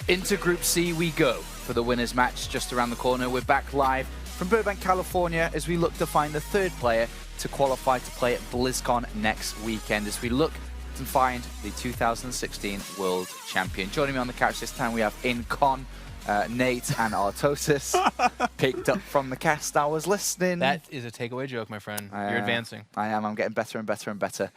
Into Group C we go for the winners match just around the corner. We're back live from Burbank, California as we look to find the third player to qualify to play at BlizzCon next weekend as we look to find the 2016 World Champion. Joining me on the couch this time we have InCon, Nate and Artosis, picked up from the cast. I was listening. That is a takeaway joke, my friend. You're advancing. I am. I'm getting better and better and better.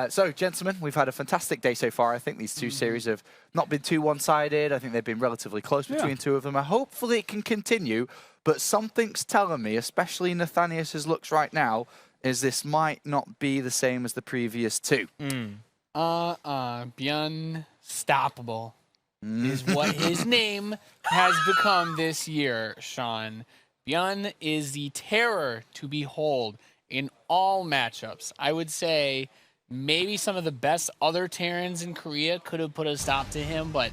So, gentlemen, we've had a fantastic day so far. I think these two series have not been too one-sided. I think they've been relatively close between two of them. Hopefully it can continue, but something's telling me, especially Nathanius's looks right now, is this might not be the same as the previous two. ByuN Stoppable is what his name has become this year, Sean. ByuN is the terror to behold in all matchups. I would say maybe some of the best other Terrans in Korea could have put a stop to him, but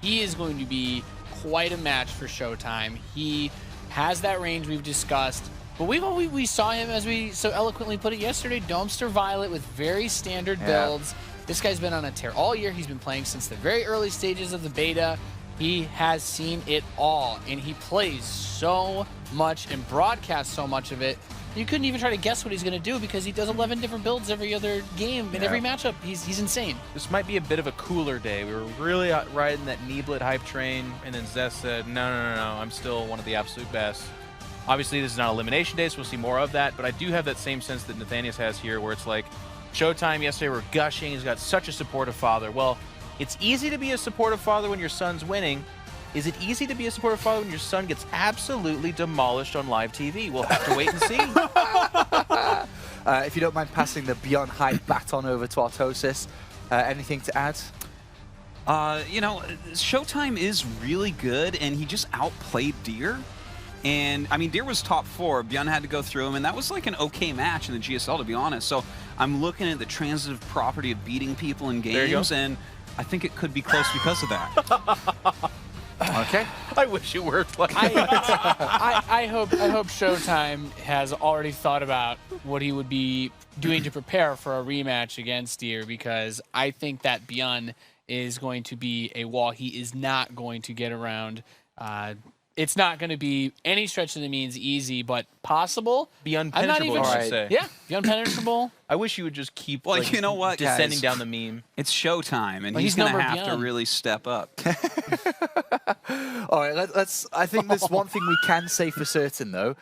he is going to be quite a match for ShoWTime. He has that range we've discussed, but we saw him, as we so eloquently put it yesterday, Dumpster Violet with very standard builds. This guy's been on a tear all year. He's been playing since the very early stages of the beta. He has seen it all, and he plays so much and broadcasts so much of it. You couldn't even try to guess what he's going to do because he does 11 different builds every other game in every matchup. He's insane. This might be a bit of a cooler day. We were really riding that Neeblit hype train, and then Zest said, no, I'm still one of the absolute best. Obviously, this is not elimination day, so we'll see more of that, but I do have that same sense that Nathanius has here where it's like, ShoWTime yesterday, we're gushing. He's got such a supportive father. Well, it's easy to be a supportive father when your son's winning. Is it easy to be a supportive father when your son gets absolutely demolished on live TV? We'll have to wait and see. If you don't mind passing the ByuN hype baton over to Artosis, anything to add? You know, ShoWTime is really good, and he just outplayed Deer. And, I mean, Deer was top 4. ByuN had to go through him, and that was like an okay match in the GSL, to be honest. So I'm looking at the transitive property of beating people in games, and I think it could be close because of that. Okay. I wish it worked like that. I hope ShoWTime has already thought about what he would be doing to prepare for a rematch against Deer, because I think that ByuN is going to be a wall he is not going to get around. It's not going to be any stretch of the means easy, but possible. ByuN penetrable, I should say. Yeah, ByuN penetrable. I wish you would just keep like you know what, descending guys? down the meme. It's ShoWTime, and he's going to have to really step up. All right, I think there's one thing we can say for certain, though.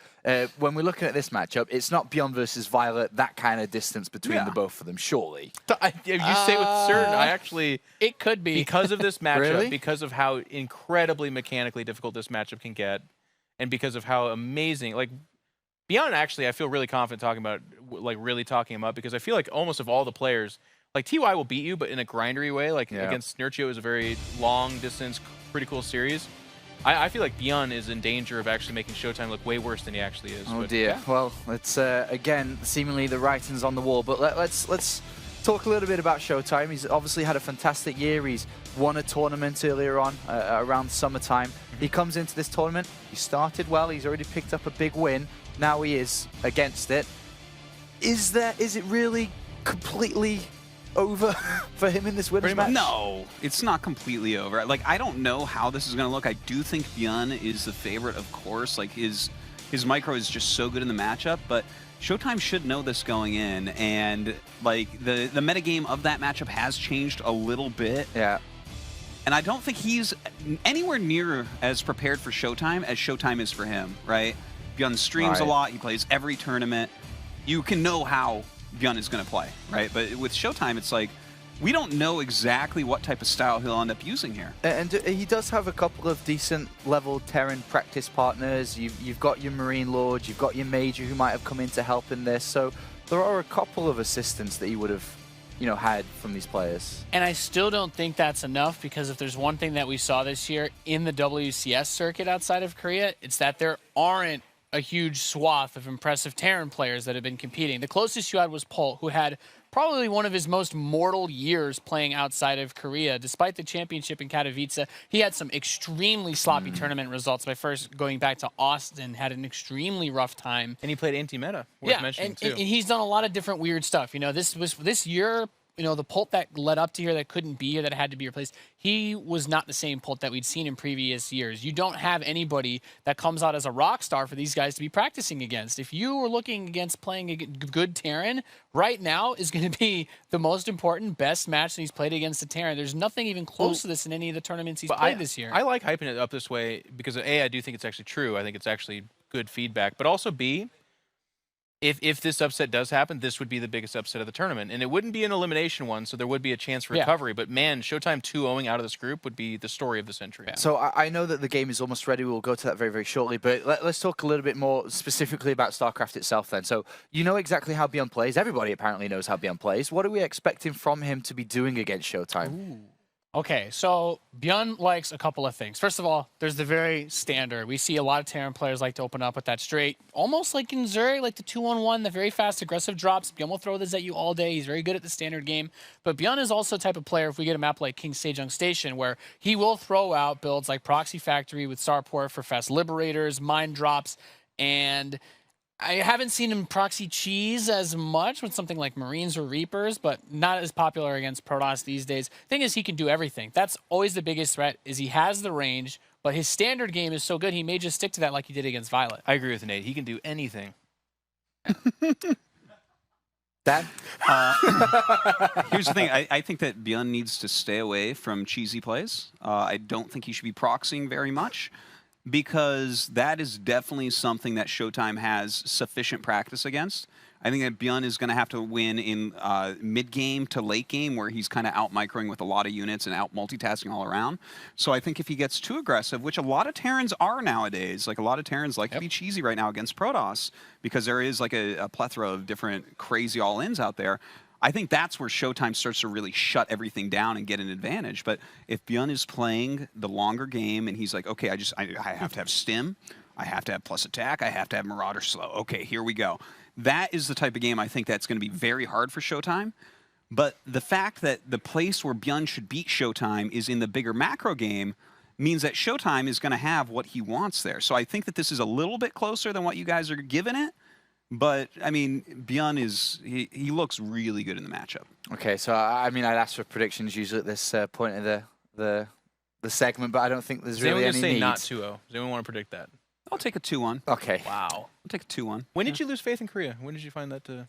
When we're looking at this matchup, it's not ByuN versus Violet, that kind of distance between the both of them, surely. If you say with certain, I actually... It could be. Because of this matchup, Really? because of how incredibly mechanically difficult this matchup can get, and because of how amazing... Like, ByuN, actually, I feel really confident talking about, like, really talking him up, because I feel like almost of all the players, like, TY will beat you, but in a grindery way. Like, against Snurchio is a very long-distance, pretty cool series. I feel like ByuN is in danger of actually making ShoWTime look way worse than he actually is. Oh, but, dear. yeah. Well, it's, again, seemingly the writing's on the wall, but let's talk a little bit about ShoWTime. He's obviously had a fantastic year. He's won a tournament earlier on, around summertime. He comes into this tournament, he started well, he's already picked up a big win. Now he is against it. Is it really completely over for him in this winners match? No, it's not completely over. Like, I don't know how this is going to look. I do think ByuN is the favorite, of course. Like, his micro is just so good in the matchup, but ShoWTime should know this going in, and like the metagame of that matchup has changed a little bit. Yeah. And I don't think he's anywhere near as prepared for ShoWTime as ShoWTime is for him, right? ByuN streams a lot, he plays every tournament. You can know how ByuN is going to play, right? But with ShoWTime, it's like, we don't know exactly what type of style he'll end up using here. And he does have a couple of decent level Terran practice partners. You've got your Marine Lord, you've got your Major who might have come in to help in this. So there are a couple of assistants that he would have, had from these players. And I still don't think that's enough, because if there's one thing that we saw this year in the WCS circuit outside of Korea, it's that there aren't a huge swath of impressive Terran players that have been competing. The closest you had was Pol, who had probably one of his most mortal years playing outside of Korea. Despite the championship in Katowice, he had some extremely sloppy tournament results. By first going back to Austin, had an extremely rough time. And he played anti-meta, worth mentioning, too. And he's done a lot of different weird stuff. This year the Pult that led up to here that couldn't be here, that had to be replaced, he was not the same Pult that we'd seen in previous years. You don't have anybody that comes out as a rock star for these guys to be practicing against. If you were looking against playing a good Terran, right now is going to be the most important, best match that he's played against a Terran. There's nothing even close to this in any of the tournaments he's played this year. I like hyping it up this way because A, I do think it's actually true. I think it's actually good feedback. But also B, if this upset does happen, this would be the biggest upset of the tournament. And it wouldn't be an elimination one, so there would be a chance for recovery. But man, ShoWTime 2-0ing out of this group would be the story of the century. Yeah. So I know that the game is almost ready. We'll go to that very, very shortly. But let's talk a little bit more specifically about StarCraft itself then. So you know exactly how ByuN plays. Everybody apparently knows how ByuN plays. What are we expecting from him to be doing against ShoWTime? Ooh. Okay, so ByuN likes a couple of things. First of all, there's the very standard. We see a lot of Terran players like to open up with that straight, almost like in Zuri, like the 2-1-1, the very fast, aggressive drops. ByuN will throw this at you all day. He's very good at the standard game. But ByuN is also the type of player, if we get a map like King Sejong Station, where he will throw out builds like Proxy Factory with Starport for fast Liberators, Mine Drops, and I haven't seen him proxy cheese as much with something like Marines or Reapers, but not as popular against Protoss these days. Thing is, he can do everything. That's always the biggest threat, is he has the range, but his standard game is so good, he may just stick to that like he did against Violet. I agree with Nate. He can do anything. Dan? Here's the thing. I think that ByuN needs to stay away from cheesy plays. I don't think he should be proxying very much, because that is definitely something that ShoWTime has sufficient practice against. I think that ByuN is going to have to win in mid-game to late game, where he's kind of out-microing with a lot of units and out-multitasking all around. So I think if he gets too aggressive, which a lot of Terrans are nowadays, like a lot of Terrans like to be cheesy right now against Protoss, because there is like a plethora of different crazy all-ins out there. I think that's where ShoWTime starts to really shut everything down and get an advantage. But if ByuN is playing the longer game and he's like, okay, I have to have stim, I have to have plus attack, I have to have Marauder slow. Okay, here we go. That is the type of game I think that's going to be very hard for ShoWTime. But the fact that the place where ByuN should beat ShoWTime is in the bigger macro game means that ShoWTime is going to have what he wants there. So I think that this is a little bit closer than what you guys are giving it. But, I mean, ByuN is, he looks really good in the matchup. Okay, so, I mean, I'd ask for predictions usually at this point of the segment, but I don't think there's really any need. Say not 2-0. Does anyone want to predict that? I'll take a 2-1. Okay. Wow. I'll take a 2-1. When did you lose faith in Korea? When did you find that to...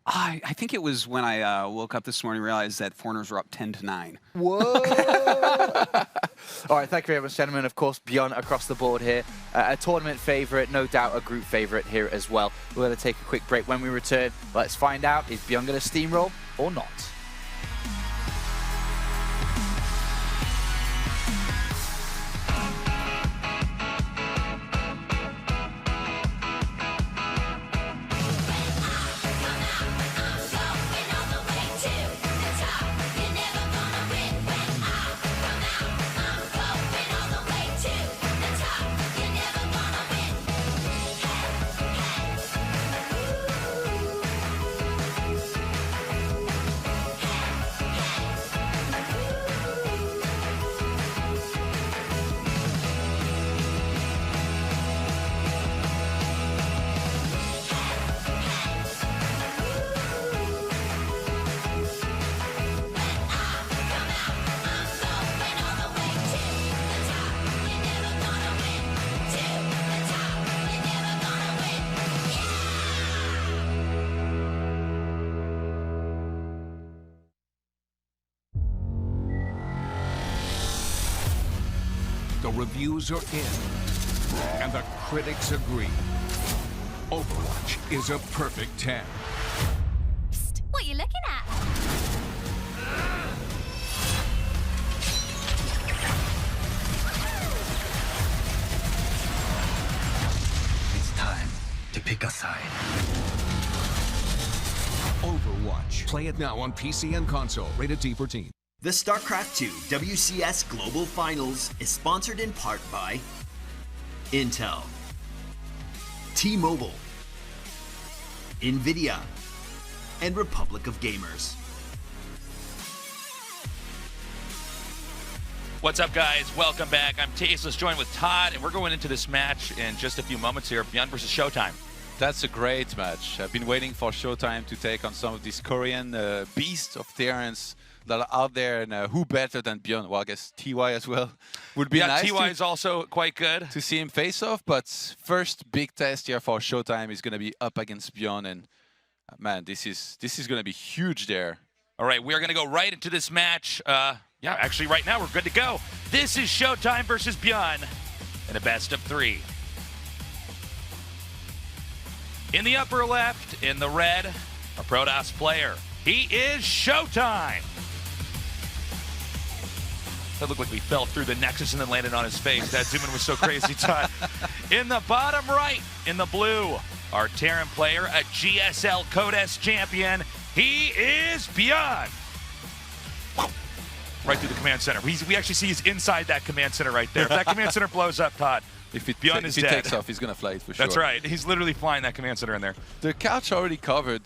I think it was when I woke up this morning and realized that foreigners were up 10-9. Whoa! All right, thank you very much, gentlemen. Of course, ByuN across the board here. A tournament favourite, no doubt a group favourite here as well. We're going to take a quick break. When we return, let's find out, is ByuN going to steamroll or not? The reviews are in, and the critics agree. Overwatch is a perfect 10. Psst, what are you looking at? It's time to pick a side. Overwatch. Play it now on PC and console. Rated T for teen. The StarCraft II WCS Global Finals is sponsored in part by Intel, T-Mobile, NVIDIA, and Republic of Gamers. What's up, guys? Welcome back. I'm Tasteless, joined with Todd, and we're going into this match in just a few moments here. ByuN versus ShoWTime. That's a great match. I've been waiting for ShoWTime to take on some of these Korean beasts of Terrans that are out there, and who better than ByuN? Well, I guess TY as well would be nice. TY is also quite good to see him face off. But first big test here for ShoWTime is going to be up against ByuN, and man, this is going to be huge there. All right, we're going to go right into this match. Yeah, actually, right now we're good to go. This is ShoWTime versus ByuN in a best of 3. In the upper left, in the red, a Protoss player. He is ShoWTime. That looked like we fell through the Nexus and then landed on his face. That zoom in was so crazy, Todd. In the bottom right, in the blue, our Terran player, a GSL Codes champion. He is ByuN. Right through the command center. We actually see he's inside that command center right there. If that command center blows up, Todd, ByuN is dead. If he takes off, he's going to fly it for sure. That's right. He's literally flying that command center in there. The couch already covered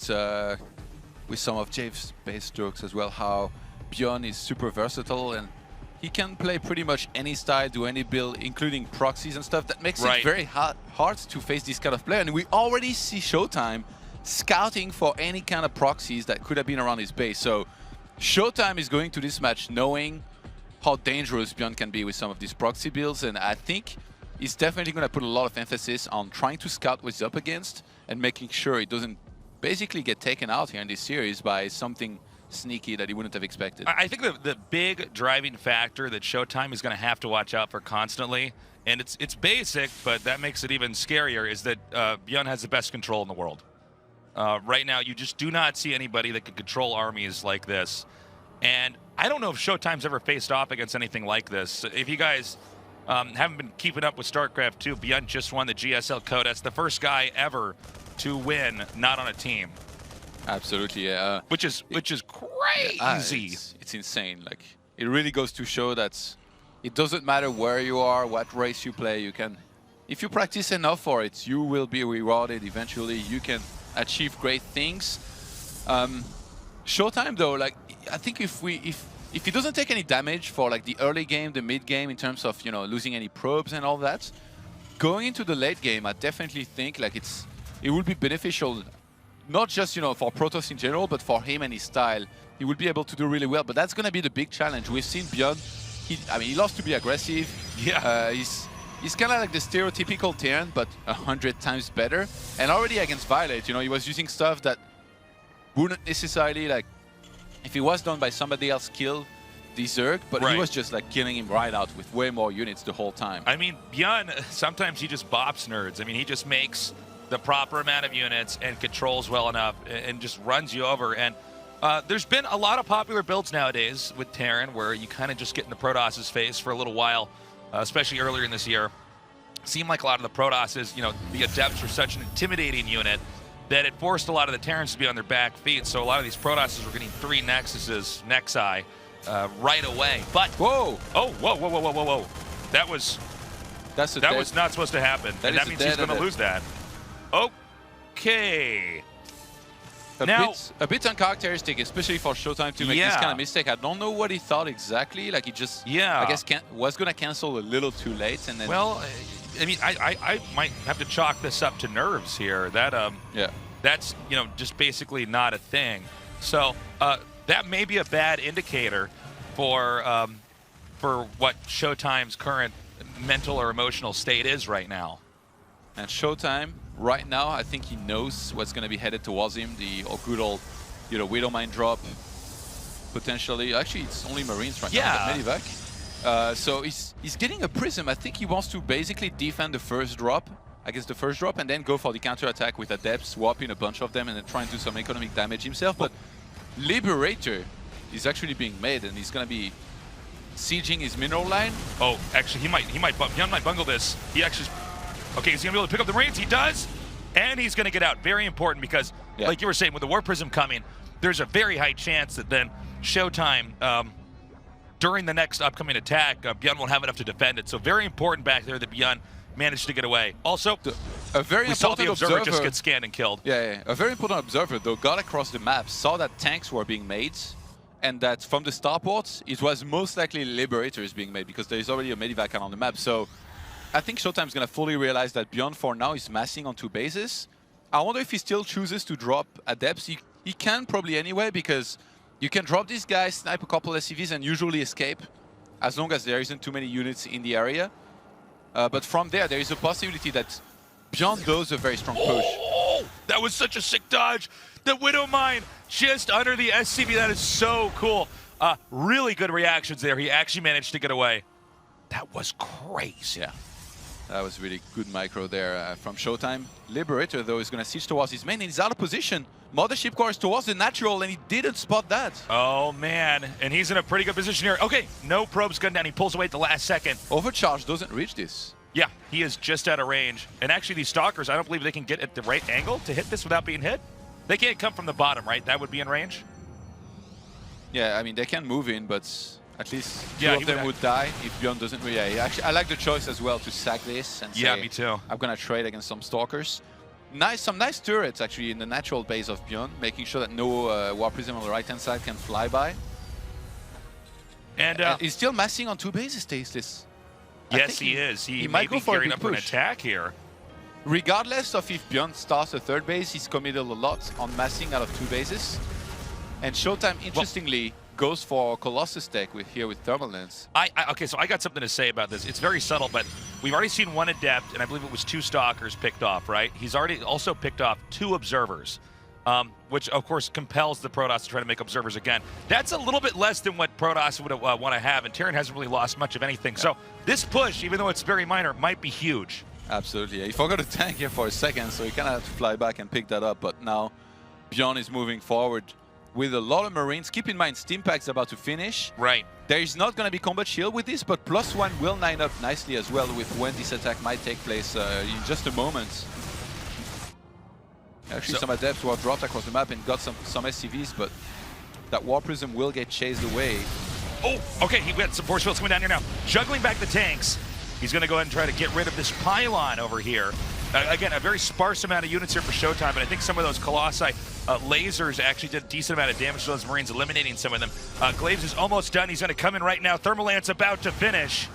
with some of Jave's base jokes as well, how ByuN is super versatile and he can play pretty much any style, do any build, including proxies and stuff. That makes it very hard to face this kind of player. And we already see ShoWTime scouting for any kind of proxies that could have been around his base. So ShoWTime is going to this match knowing how dangerous ByuN can be with some of these proxy builds. And I think he's definitely going to put a lot of emphasis on trying to scout what he's up against and making sure he doesn't basically get taken out here in this series by something sneaky that he wouldn't have expected. I think the big driving factor that ShoWTime is going to have to watch out for constantly, and it's basic, but that makes it even scarier, is that ByuN has the best control in the world. Right now, you just do not see anybody that can control armies like this. And I don't know if ShoWTime's ever faced off against anything like this. If you guys haven't been keeping up with StarCraft 2, ByuN just won the GSL Codes, the first guy ever to win not on a team. Absolutely, yeah. Which is crazy. It's insane. Like, it really goes to show that it doesn't matter where you are, what race you play. You can, if you practice enough for it, you will be rewarded eventually. You can achieve great things. ShoWTime though, like, I think if he doesn't take any damage for like the early game, the mid game, in terms of losing any probes and all that, going into the late game, I definitely think like it would be beneficial. Not just, for Protoss in general, but for him and his style. He will be able to do really well, but that's going to be the big challenge. We've seen ByuN, he loves to be aggressive. Yeah. He's kind of like the stereotypical Terran, but 100 times better. And already against Violate, he was using stuff that wouldn't necessarily, like, if he was done by somebody else, kill the Zerg, but he was just like killing him right out with way more units the whole time. I mean, ByuN, sometimes he just bops nerds. I mean, he just makes the proper amount of units and controls well enough and just runs you over. And there's been a lot of popular builds nowadays with Terran where you kind of just get in the Protoss's face for a little while, especially earlier in this year. Seemed like a lot of the Protosses, the Adepts were such an intimidating unit that it forced a lot of the Terrans to be on their back feet. So a lot of these Protosses were getting 3 Nexuses, Nexi, right away. But whoa! Oh, whoa! That was not supposed to happen. And that means he's going to lose that. Okay. A bit uncharacteristic, especially for ShoWTime to make this kind of mistake. I don't know what he thought exactly. Like, he just, I guess, was going to cancel a little too late. And then, well, I mean, I might have to chalk this up to nerves here. That that's just basically not a thing. So that may be a bad indicator for what ShoWTime's current mental or emotional state is right now. And ShoWTime, right now, I think he knows what's going to be headed towards him. The good old, Widowmine drop, potentially. Actually, it's only Marines right now, Medivac. So he's getting a Prism. I think he wants to basically defend the first drop, and then go for the counter-attack with Adepts, swapping a bunch of them, and then try and do some economic damage himself. But Liberator is actually being made, and he's going to be sieging his mineral line. Oh, actually, ByuN might bungle this. He actually... Okay, is he going to be able to pick up the Marines? He does, and he's going to get out. Very important because, like you were saying, with the War Prism coming, there's a very high chance that then ShoWTime, during the next upcoming attack, ByuN won't have enough to defend it. So very important back there that ByuN managed to get away. Also, a very important observer just get scanned and killed. Yeah. A very important observer, though, got across the map, saw that tanks were being made, and that from the starports, it was most likely Liberators being made because there is already a Medivac on the map. So I think ShoWTime is going to fully realize that ByuN for now is massing on 2 bases, I wonder if he still chooses to drop Adepts. He can probably anyway, because you can drop this guy, snipe a couple SCVs, and usually escape, as long as there isn't too many units in the area. But from there is a possibility that ByuN does a very strong push. Oh, that was such a sick dodge. The Widow Mine just under the SCV. That is so cool. Really good reactions there. He actually managed to get away. That was crazy. Yeah, that was really good micro there from ShoWTime. Liberator, though, is going to siege towards his main, and he's out of position. Mothership Core is towards the natural, and he didn't spot that. Oh, man. And he's in a pretty good position here. Okay, no probes gun down. He pulls away at the last second. Overcharge doesn't reach this. Yeah, he is just out of range. And actually, these Stalkers, I don't believe they can get at the right angle to hit this without being hit. They can't come from the bottom, right? That would be in range? Yeah, I mean, they can move in, but at least two Yeah, of them would die if ByuN doesn't. Yeah, actually, I like the choice as well to sack this and say, me too. I'm going to trade against some Stalkers. Some nice turrets, actually, in the natural base of ByuN, making sure that no War Prism on the right-hand side can fly by. And he's still massing on 2 bases, Tasteless. Yes, he is. He might may go be for a gearing big up for an push. attack here. Regardless of if ByuN starts a 3rd base, he's committed a lot on massing out of 2 bases. And ShoWTime, interestingly, goes for Colossus deck here with Thermal Lens. Okay, so I got something to say about this. It's very subtle, but we've already seen 1 Adept, and I believe it was 2 Stalkers picked off, right? He's already also picked off 2 Observers, which, of course, compels the Protoss to try to make Observers again. That's a little bit less than what Protoss would want to have, and Terran hasn't really lost much of anything. Yeah. So this push, even though it's very minor, might be huge. Absolutely. Yeah. He forgot to tank here for a second, so he kind of had to fly back and pick that up. But now ByuN is moving forward with a lot of Marines. Keep in mind, Steam Pack's about to finish. Right. There is not going to be combat shield with this, but +1 will line up nicely as well with when this attack might take place in just a moment. Actually, some Adepts who have dropped across the map and got some SCVs, but that War Prism will get chased away. Oh, okay, he got some force fields coming down here now. Juggling back the tanks. He's going to go ahead and try to get rid of this pylon over here. Again, a very sparse amount of units here for ShoWTime, but I think some of those Colossi lasers actually did a decent amount of damage to those Marines, eliminating some of them. Glaves is almost done. He's going to come in right now. Thermalant's about to finish.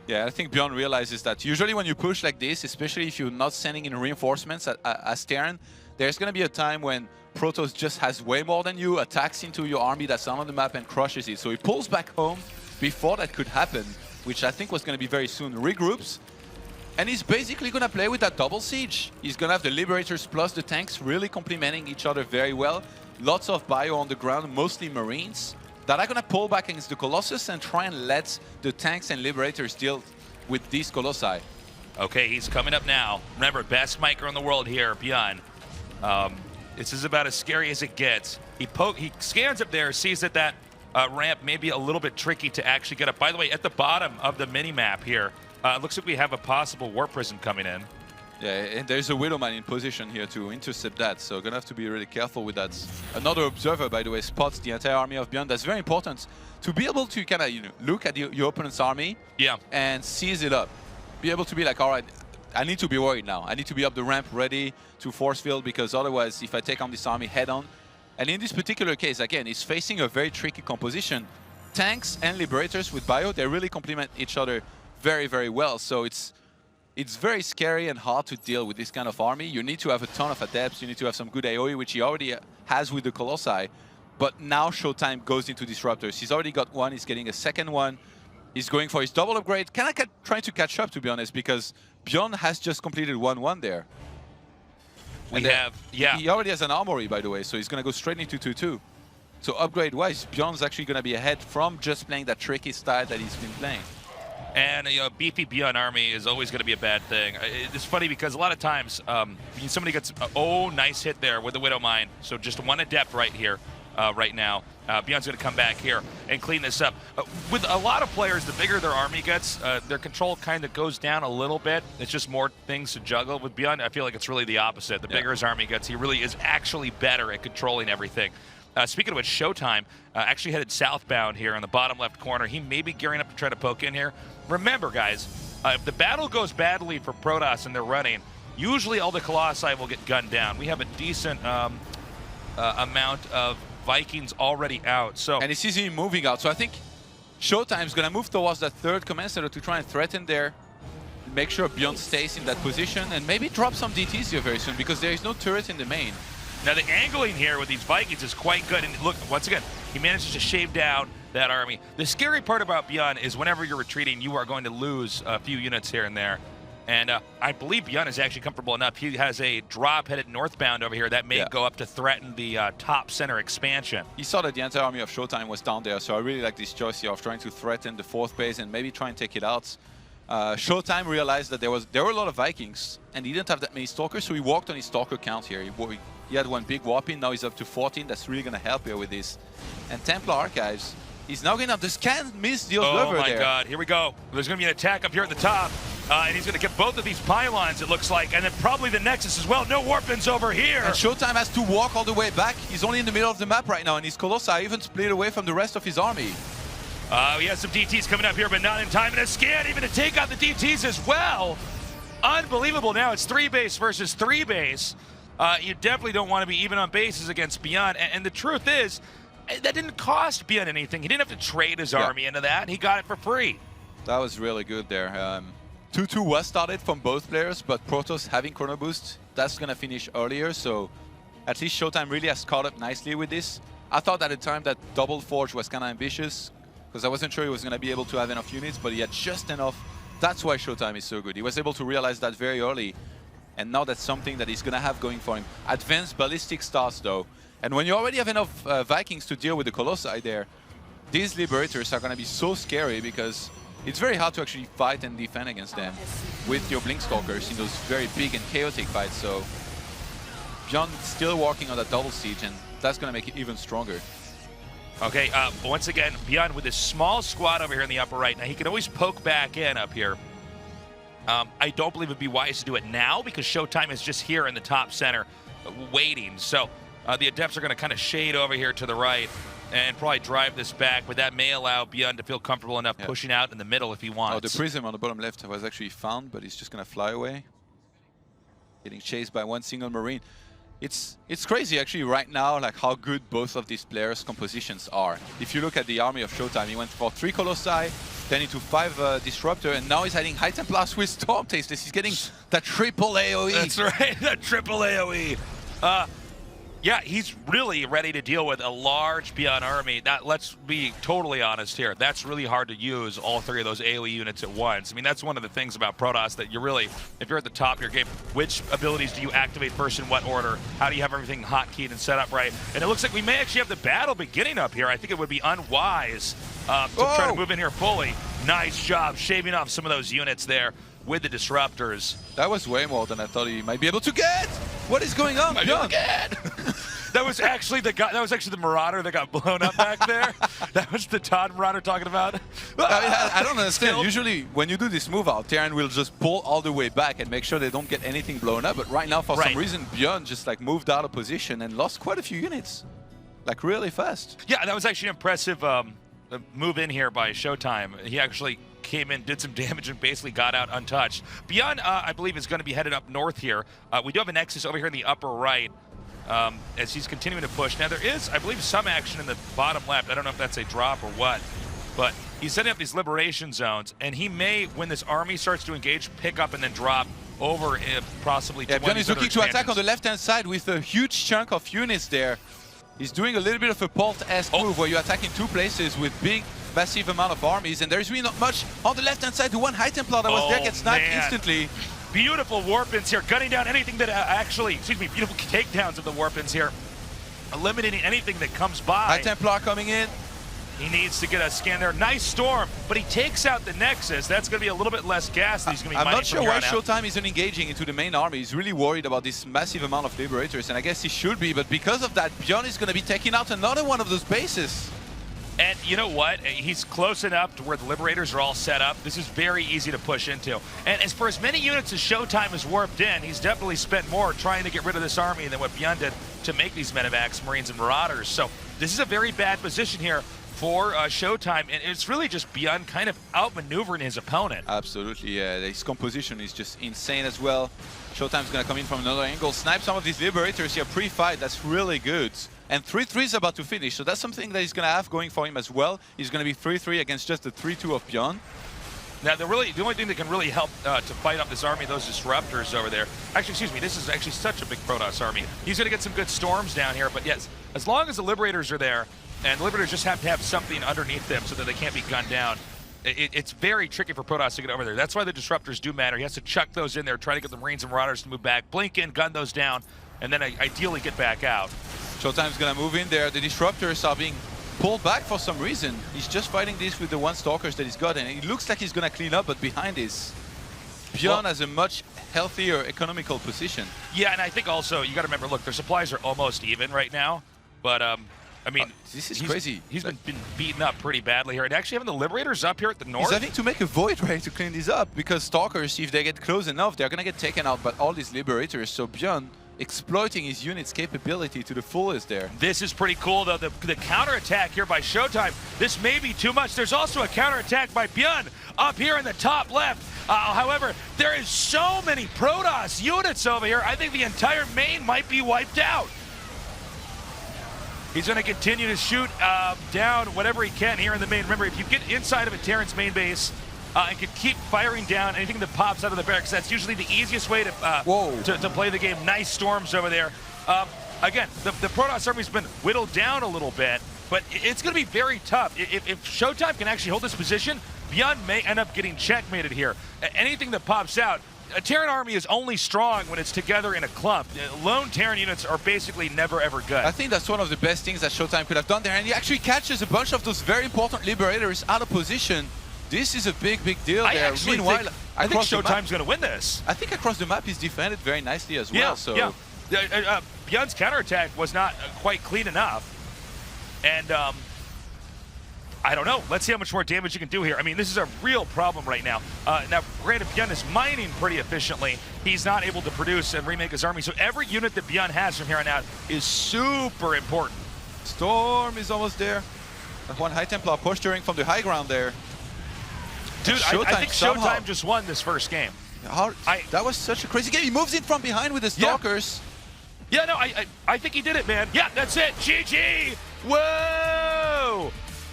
Yeah, I think ByuN realizes that usually when you push like this, especially if you're not sending in reinforcements as Terran, there's going to be a time when Protoss just has way more than you, attacks into your army that's on the map and crushes it. So he pulls back home before that could happen, which I think was going to be very soon. Regroups, and he's basically going to play with that double siege. He's going to have the Liberators plus the tanks really complementing each other very well. Lots of bio on the ground, mostly Marines, that are going to pull back against the Colossus and try and let the tanks and Liberators deal with these Colossi. Okay, he's coming up now. Remember, best micro in the world here, ByuN. This is about as scary as it gets. He scans up there, sees that ramp may be a little bit tricky to actually get up. By the way, at the bottom of the mini-map here, it looks like we have a possible War Prism coming in. Yeah, and there's a Widowman in position here to intercept that, so gonna have to be really careful with that. Another Observer, by the way, spots the entire army of ByuN. That's very important to be able to kind of look at your opponent's army, and seize it up. Be able to be like, all right, I need to be worried now. I need to be up the ramp ready to force field, because otherwise, if I take on this army head on, and in this particular case, again, he's facing a very tricky composition. Tanks and Liberators with bio, they really complement each other very, very well. So it's very scary and hard to deal with this kind of army. You need to have a ton of Adepts. You need to have some good AoE, which he already has with the Colossi. But now ShoWTime goes into Disruptors. He's already got 1. He's getting a second one. He's going for his double upgrade. Kind of trying to catch up, to be honest, because ByuN has just completed 1-1 there. He already has an armory, by the way, so he's going to go straight into 2-2. So upgrade-wise, ByuN's actually going to be ahead from just playing that tricky style that he's been playing. And beefy ByuN army is always going to be a bad thing. It's funny because a lot of times somebody gets nice hit there with the Widow Mine. So just 1 Adept right here, right now. ByuN's going to come back here and clean this up. With a lot of players, the bigger their army gets, their control kind of goes down a little bit. It's just more things to juggle. With ByuN, I feel like it's really the opposite. The bigger his army gets, he really is actually better at controlling everything. Speaking of which, ShoWTime actually headed southbound here in the bottom left corner. He may be gearing up to try to poke in here. Remember, guys, if the battle goes badly for Protoss and they're running, usually all the Colossi will get gunned down. We have a decent amount of Vikings already out. So, and he sees him moving out. So I think ShoWTime's going to move towards that 3rd command center to try and threaten there. make sure ByuN stays in that position and maybe drop some DTs here very soon because there is no turret in the main. Now the angling here with these Vikings is quite good, and look, once again, he manages to shave down that army. The scary part about ByuN is whenever you're retreating, you are going to lose a few units here and there. And I believe ByuN is actually comfortable enough. He has a drop headed northbound over here that may go up to threaten the top center expansion. He saw that the entire army of ShoWTime was down there, so I really like this choice here of trying to threaten the 4th base and maybe try and take it out. ShoWTime realized that there were a lot of Vikings, and he didn't have that many Stalkers, so he walked on his Stalker count here. He had one big warp in, now he's up to 14. That's really going to help here with this. And Templar Archives, he's now going to have this can't miss the observer there. Oh my god, here we go. There's going to be an attack up here at the top. And he's going to get both of these pylons, it looks like, and then probably the Nexus as well. No warpins over here. And ShoWTime has to walk all the way back. He's only in the middle of the map right now, and his Colossi even split away from the rest of his army. He has some DTs coming up here, but not in time. And a scan even to take out the DTs as well. Unbelievable. Now it's 3 base versus 3 base. You definitely don't want to be even on bases against ByuN. And the truth is, that didn't cost ByuN anything. He didn't have to trade his army into that. He got it for free. That was really good there. 2-2 was started from both players, but Protoss having Chrono Boost, that's going to finish earlier, so at least ShoWTime really has caught up nicely with this. I thought at the time that Double Forge was kind of ambitious, because I wasn't sure he was going to be able to have enough units, but he had just enough. That's why ShoWTime is so good. He was able to realize that very early, and now that's something that he's going to have going for him. Advanced Ballistic Stars, though. And when you already have enough Vikings to deal with the Colossi there, these Liberators are going to be so scary because it's very hard to actually fight and defend against them with your Blink Stalkers in those very big and chaotic fights. So ByuN still working on that double siege, and that's going to make it even stronger. Okay, once again, ByuN with this small squad over here in the upper right. Now, he can always poke back in up here. I don't believe it'd be wise to do it now because ShoWTime is just here in the top center waiting. So the Adepts are going to kind of shade over here to the right and probably drive this back, but that may allow ByuN to feel comfortable enough pushing out in the middle if he wants. Oh, the Prism on the bottom left was actually found, but he's just going to fly away. Getting chased by one single Marine. It's crazy actually right now, like how good both of these players' compositions are. If you look at the army of ShoWTime, he went for 3 Colossi, then into 5 Disruptor, and now he's hiding High Templars with Storm Tasteless. He's getting that triple AoE. That's right, that triple AoE. Yeah, he's really ready to deal with a large ByuN army. Now, let's be totally honest here. That's really hard to use all 3 of those AoE units at once. I mean, that's one of the things about Protoss that you really, if you're at the top of your game, which abilities do you activate first in what order? How do you have everything hotkeyed and set up right? And it looks like we may actually have the battle beginning up here. I think it would be unwise to try to move in here fully. Nice job shaving off some of those units there with the Disruptors. That was way more than I thought he might be able to get. What is going on? That was actually the guy. That was actually the Marauder that got blown up back there. That was the Todd Marauder talking about. I don't understand. Usually, when you do this move out, Terran will just pull all the way back and make sure they don't get anything blown up. But right now, for some reason, ByuN just like moved out of position and lost quite a few units, like really fast. Yeah, that was actually an impressive move in here by ShoWTime. He actually came in, did some damage, and basically got out untouched. ByuN, I believe, is going to be headed up north here. We do have a Nexus over here in the upper right as he's continuing to push. Now, there is, I believe, some action in the bottom left. I don't know if that's a drop or what, but he's setting up these liberation zones, and he may, when this army starts to engage, pick up and then drop over possibly to ByuN is looking to attack on the left-hand side with a huge chunk of units there. He's doing a little bit of a Pult-esque move where you attack in 2 places with big, massive amount of armies, and there's really not much on the left-hand side. The one High Templar that was there gets sniped instantly. Beautiful warpins here, gunning down anything that beautiful takedowns of the warpins here, eliminating anything that comes by. High Templar coming in. He needs to get a scan there. Nice storm, but he takes out the Nexus. That's going to be a little bit less gas that he's going to be I'm mining not sure from why here on out. ShoWTime isn't engaging into the main army. He's really worried about this massive amount of Liberators, and I guess he should be, but because of that, ByuN is going to be taking out another one of those bases. And you know what? He's close enough to where the Liberators are all set up. This is very easy to push into. And as for as many units as ShoWTime has warped in, he's definitely spent more trying to get rid of this army than what ByuN did to make these Medivacs, Marines, and Marauders. So this is a very bad position here for ShoWTime, and it's really just ByuN kind of outmaneuvering his opponent. Absolutely, yeah. His composition is just insane as well. ShoWTime's going to come in from another angle, snipe some of these Liberators here pre-fight. That's really good. And 3-3 is about to finish, so that's something that he's going to have going for him as well. He's going to be 3-3 against just the 3-2 of ByuN. Now, the only thing that can really help to fight up this army of those disruptors over there. Actually, excuse me, this is actually such a big Protoss army. He's going to get some good storms down here, but yes, as long as the Liberators are there, and Liberators just have to have something underneath them so that they can't be gunned down, it's very tricky for Protoss to get over there. That's why the disruptors do matter. He has to chuck those in there, try to get the Marines and Marauders to move back, blink in, gun those down, and then ideally get back out. ShoWTime's gonna move in there. The disruptors are being pulled back for some reason. He's just fighting this with the one stalkers that he's got, and it looks like he's gonna clean up, but behind this, ByuN has a much healthier economical position. Yeah, and I think also, you gotta remember, look, their supplies are almost even right now, but I mean, this is crazy. He's been beaten up pretty badly here. And actually having the Liberators up here at the north. He's having to make a void ray to clean this up, because Stalkers, if they get close enough, they're gonna get taken out by all these Liberators. So ByuN exploiting his unit's capability to the fullest there. This is pretty cool, though. The counterattack here by ShoWTime, this may be too much. There's also a counterattack by ByuN up here in the top left. However, there is so many Protoss units over here, I think the entire main might be wiped out. He's going to continue to shoot down whatever he can here in the main. Remember, if you get inside of a Terran's main base and can keep firing down anything that pops out of the barracks, that's usually the easiest way to play the game. Nice storms over there. Again, the Protoss army's been whittled down a little bit, but it's going to be very tough. If ShoWTime can actually hold this position, ByuN may end up getting checkmated here. Anything that pops out, a Terran army is only strong when it's together in a clump. Lone Terran units are basically never, ever good. I think that's one of the best things that ShoWTime could have done there, and he actually catches a bunch of those very important Liberators out of position. This is a big, big deal there. Meanwhile, I think ShoWTime's going to win this. I think across the map he's defended very nicely as well. Yeah. ByuN's counterattack was not quite clean enough. And I don't know. Let's see how much more damage you can do here. I mean, this is a real problem right now. Now, granted, ByuN is mining pretty efficiently. He's not able to produce and remake his army. So every unit that ByuN has from here on out is super important. Storm is almost there. One High Templar posturing from the high ground there. Dude, I think ShoWTime just won this first game. That was such a crazy game. He moves in from behind with the Stalkers. Yeah, no, I think he did it, man. Yeah, that's it. GG. Whoa!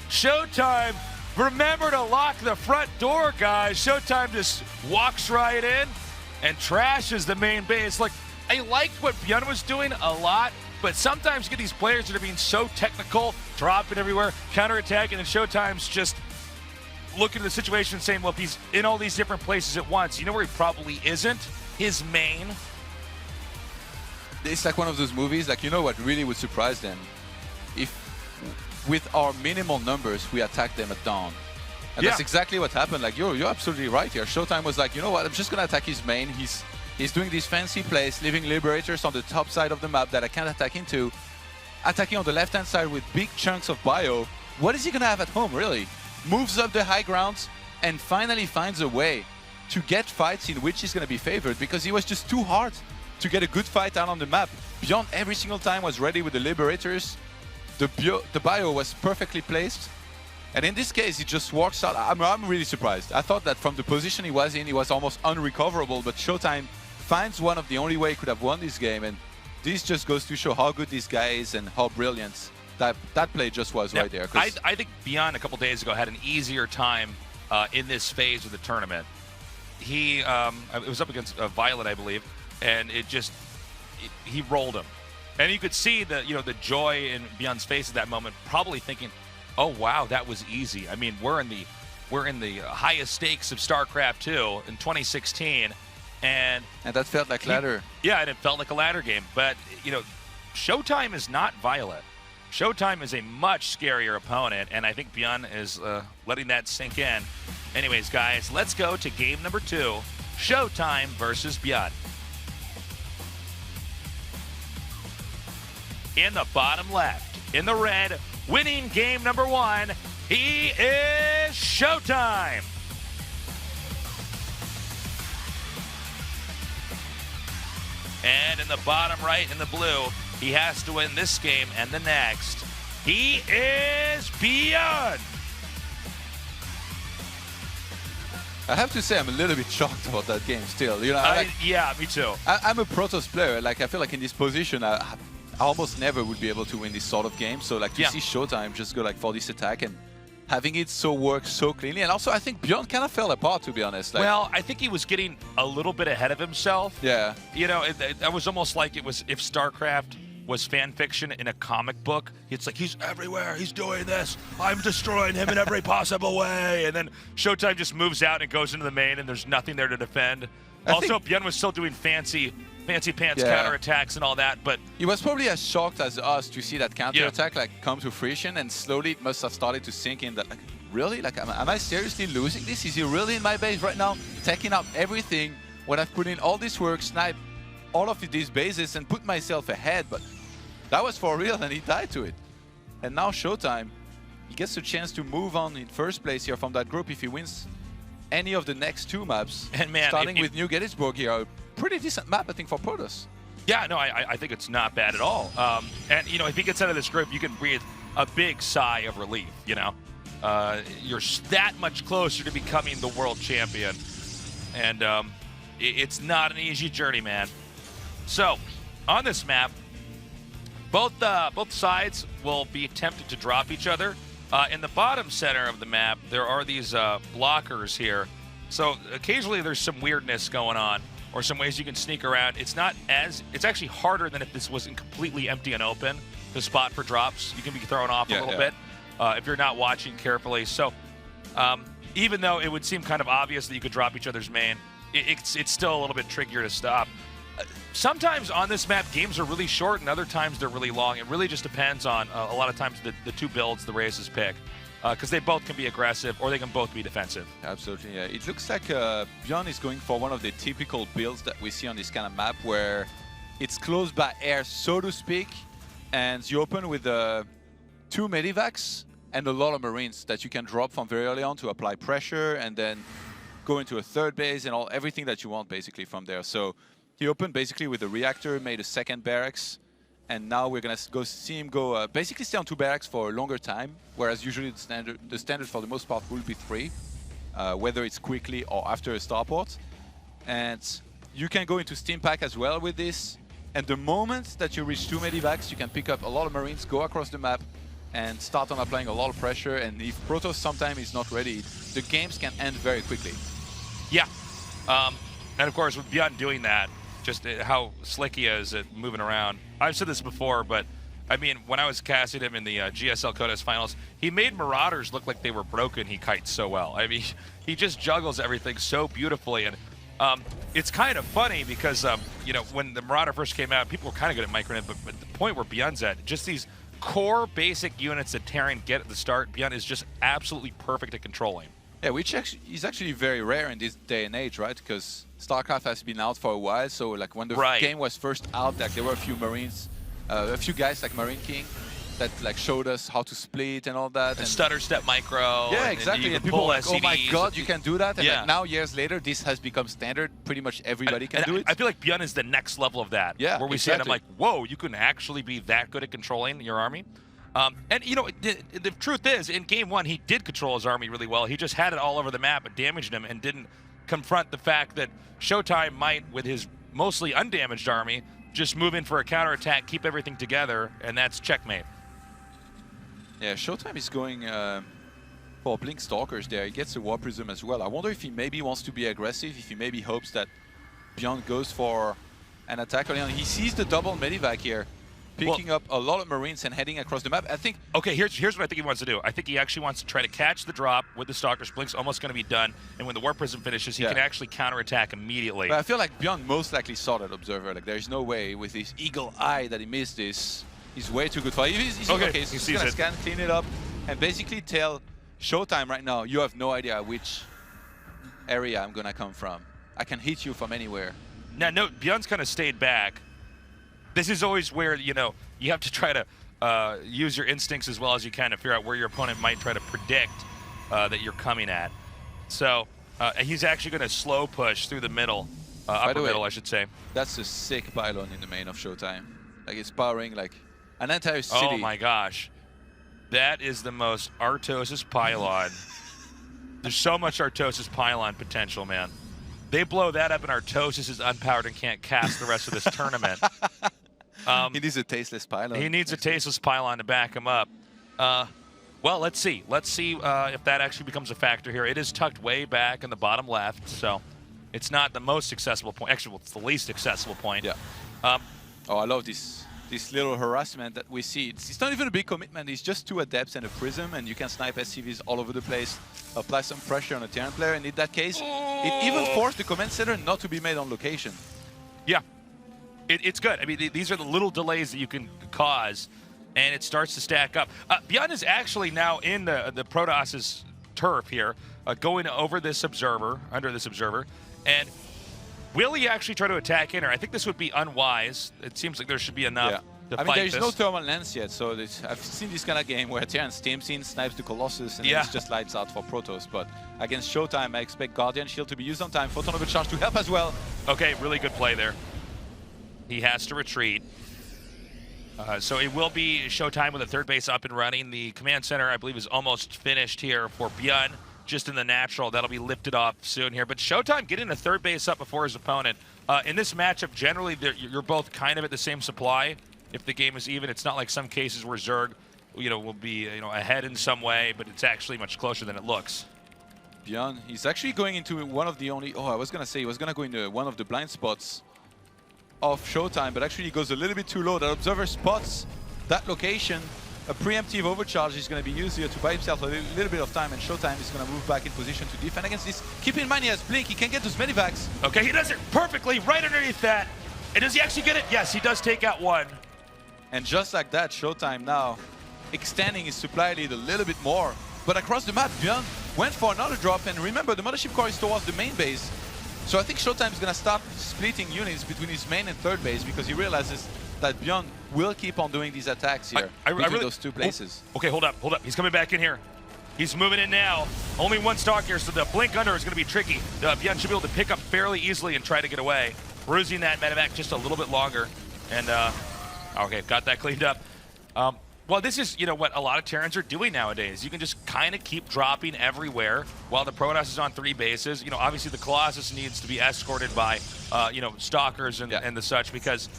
ShoWTime, remember to lock the front door, guys. ShoWTime just walks right in and trashes the main base. Like, I liked what ByuN was doing a lot, but sometimes you get these players that are being so technical, dropping everywhere, counterattacking, and ShoWTime's just looking at the situation and saying, well, if he's in all these different places at once, you know where he probably isn't? His main. It's like one of those movies, like, you know what really would surprise them? If with our minimal numbers, we attack them at dawn. And that's exactly what happened. Like, you're absolutely right here. ShoWTime was like, you know what, I'm just gonna attack his main. He's doing these fancy plays, leaving Liberators on the top side of the map that I can't attack into. Attacking on the left-hand side with big chunks of bio. What is he gonna have at home, really? Moves up the high grounds and finally finds a way to get fights in which he's gonna be favored, because he was just too hard to get a good fight out on the map. ByuN every single time was ready with the Liberators. The bio was perfectly placed, and in this case he just walks out. I'm really surprised. I thought that from the position he was in, he was almost unrecoverable, but ShoWTime finds one of the only way he could have won this game, and this just goes to show how good this guy is and how brilliant that play just was right there. I think ByuN a couple days ago had an easier time in this phase of the tournament. It was up against Violet, I believe, and he rolled him. And you could see the joy in ByuN's face at that moment, probably thinking, "Oh wow, that was easy." I mean, we're in the highest stakes of StarCraft 2 in 2016, and that felt like ladder. Yeah, and it felt like a ladder game. But ShoWTime is not Violet. ShoWTime is a much scarier opponent, and I think ByuN is letting that sink in. Anyways, guys, let's go to game number 2: ShoWTime versus ByuN. In the bottom left, in the red, winning game number 1, he is ShoWTime. And in the bottom right, in the blue, he has to win this game and the next. He is ByuN. I have to say, I'm a little bit shocked about that game still. Yeah, me too. I'm a Protoss player. Like, I feel like in this position, I almost never would be able to win this sort of game. So, like, to see ShoWTime just go like for this attack and having it so work so cleanly. And also, I think ByuN kind of fell apart, to be honest. Like, Well, I think he was getting a little bit ahead of himself. yeah. You know, that was almost like it was if StarCraft was fan fiction in a comic book. It's like, he's everywhere, he's doing this, I'm destroying him in every possible way. And then ShoWTime just moves out and goes into the main, and there's nothing there to defend. Also, ByuN was still doing fancy pants counterattacks and all that, but He was probably as shocked as us to see that counterattack like come to fruition, and slowly it must have started to sink in that, like, really? Like, am I seriously losing this? Is he really in my base right now, taking out everything when I've put in all this work, sniped all of these bases and put myself ahead? But that was for real, and he died to it. And now ShoWTime, he gets a chance to move on in first place here from that group if he wins any of the next 2 maps. And man, starting with New Gettysburg here, a pretty decent map, I think, for Protoss. yeah, no, I think it's not bad at all. And, you know, if he gets out of this group, you can breathe a big sigh of relief, you know. You're that much closer to becoming the world champion. And it's not an easy journey, man. So, on this map, both sides will be tempted to drop each other. In the bottom center of the map, there are these blockers here. So occasionally there's some weirdness going on, or some ways you can sneak around. It's actually harder than if this wasn't completely empty and open to spot for drops. You can be thrown off a little bit if you're not watching carefully. So even though it would seem kind of obvious that you could drop each other's main, it's still a little bit trickier to stop. Sometimes on this map, games are really short, and other times they're really long. It really just depends on, a lot of times, the 2 builds the races pick. Because they both can be aggressive, or they can both be defensive. Absolutely, yeah. It looks like ByuN is going for one of the typical builds that we see on this kind of map, where it's close by air, so to speak, and you open with 2 medivacs and a lot of Marines that you can drop from very early on to apply pressure, and then go into a 3rd base and everything that you want, basically, from there. So he opened basically with a reactor, made a 2nd barracks, and now we're gonna go see him go basically stay on 2 barracks for a longer time, whereas usually the standard for the most part will be 3, whether it's quickly or after a starport. And you can go into steam pack as well with this. And the moment that you reach 2 medivacs, you can pick up a lot of Marines, go across the map, and start on applying a lot of pressure. And if Protoss sometime is not ready, the games can end very quickly. Yeah, and of course with ByuN doing that, just how slick he is at moving around. I've said this before, but I mean, when I was casting him in the GSL Codas finals, he made Marauders look like they were broken. He kites so well. I mean, he just juggles everything so beautifully. And it's kind of funny because, you know, when the Marauder first came out, people were kind of good at microing it, but the point where ByuN's at, just these core basic units that Terran get at the start, ByuN is just absolutely perfect at controlling. Yeah, which is actually very rare in this day and age, right? Because StarCraft has been out for a while, so like when the game was first out, like there were a few Marines, a few guys like Marine King that like showed us how to split and all that. And stutter step micro. Yeah, exactly. And and people were like, oh my god, you can do that. And yeah. like now, years later, this has become standard. Pretty much everybody can do it. I feel like ByuN is the next level of that. Yeah, where we see it, I'm like, whoa, you can actually be that good at controlling your army. And, you know, the truth is, in Game 1, he did control his army really well. He just had it all over the map. It damaged him and didn't confront the fact that ShoWTime might, with his mostly undamaged army, just move in for a counterattack, keep everything together, and that's checkmate. Yeah, ShoWTime is going for Blink Stalkers there. He gets a War Prism as well. I wonder if he maybe wants to be aggressive, if he maybe hopes that ByuN goes for an attack early on. He sees the double medivac here, picking up a lot of Marines and heading across the map. I think... Okay, here's what I think he wants to do. I think he actually wants to try to catch the drop with the Stalkers. Blink's almost going to be done, and when the War Prism finishes, he can actually counterattack immediately. But I feel like ByuN most likely saw that Observer. Like, there's no way with his eagle eye that he missed this. He's way too good for it. He's going to scan, clean it up, and basically tell ShoWTime right now, you have no idea which area I'm going to come from. I can hit you from anywhere. Now, no, ByuN's kind of stayed back. This is always where, you know, you have to try to use your instincts as well as you can to figure out where your opponent might try to predict that you're coming at. So he's actually going to slow push through the middle, upper middle, I should say. That's a sick pylon in the main of ShoWTime. Like, it's powering like an entire city. Oh my gosh. That is the most Artosis pylon. There's so much Artosis pylon potential, man. They blow that up and Artosis is unpowered and can't cast the rest of this tournament. He needs a tasteless pylon. He needs a tasteless pylon to back him up. Well, let's see. Let's see if that actually becomes a factor here. It is tucked way back in the bottom left, so it's not the most accessible point. Actually, well, it's the least accessible point. Yeah. Oh, I love this little harassment that we see. It's not even a big commitment. It's just 2 adepts and a prism, and you can snipe SCVs all over the place, apply some pressure on a Terran player, and in that case, it even forced the command center not to be made on location. Yeah. It's good. I mean, these are the little delays that you can cause, and it starts to stack up. ByuN is actually now in the Protoss's turf here, going over this observer, under this observer, and will he actually try to attack in, or I think this would be unwise. It seems like there should be enough to fight there's this. no thermal lens yet, so I've seen this kind of game where Terran steams in, snipes the Colossus, and it's just lights out for Protoss. But against ShoWTime, I expect Guardian Shield to be used on time, Photon Overcharge to help as well. Okay, really good play there. He has to retreat. So it will be ShoWTime with a 3rd base up and running. The command center, I believe, is almost finished here for ByuN. Just in the natural, that'll be lifted off soon here. But ShoWTime getting a 3rd base up before his opponent. In this matchup, generally, you're both kind of at the same supply. If the game is even, it's not like some cases where Zerg, will be ahead in some way, but it's actually much closer than it looks. ByuN, he's actually going into one of the only. Oh, I was gonna say he was gonna go into one of the blind spots of ShoWTime, but actually he goes a little bit too low. That observer spots that location. A preemptive overcharge is going to be used here to buy himself a little bit of time, and ShoWTime is going to move back in position to defend against this. Keep in mind he has Blink, he can get those medivacs. Okay, he does it perfectly right underneath that. And does he actually get it? Yes, he does take out one. And just like that, ShoWTime now extending his supply lead a little bit more. But across the map, ByuN went for another drop, and remember, the Mothership Core is towards the main base. So I think ShoWTime is going to start splitting units between his main and 3rd base because he realizes that ByuN will keep on doing these attacks here between those 2 places. Okay, hold up. He's coming back in here. He's moving in now. Only 1 stock here, so the blink under is going to be tricky. ByuN should be able to pick up fairly easily and try to get away. Bruising that medevac just a little bit longer. And, okay, got that cleaned up. Well, this is, what a lot of Terrans are doing nowadays. You can just kind of keep dropping everywhere while the Protoss is on 3 bases. Obviously the Colossus needs to be escorted by, stalkers and the such, because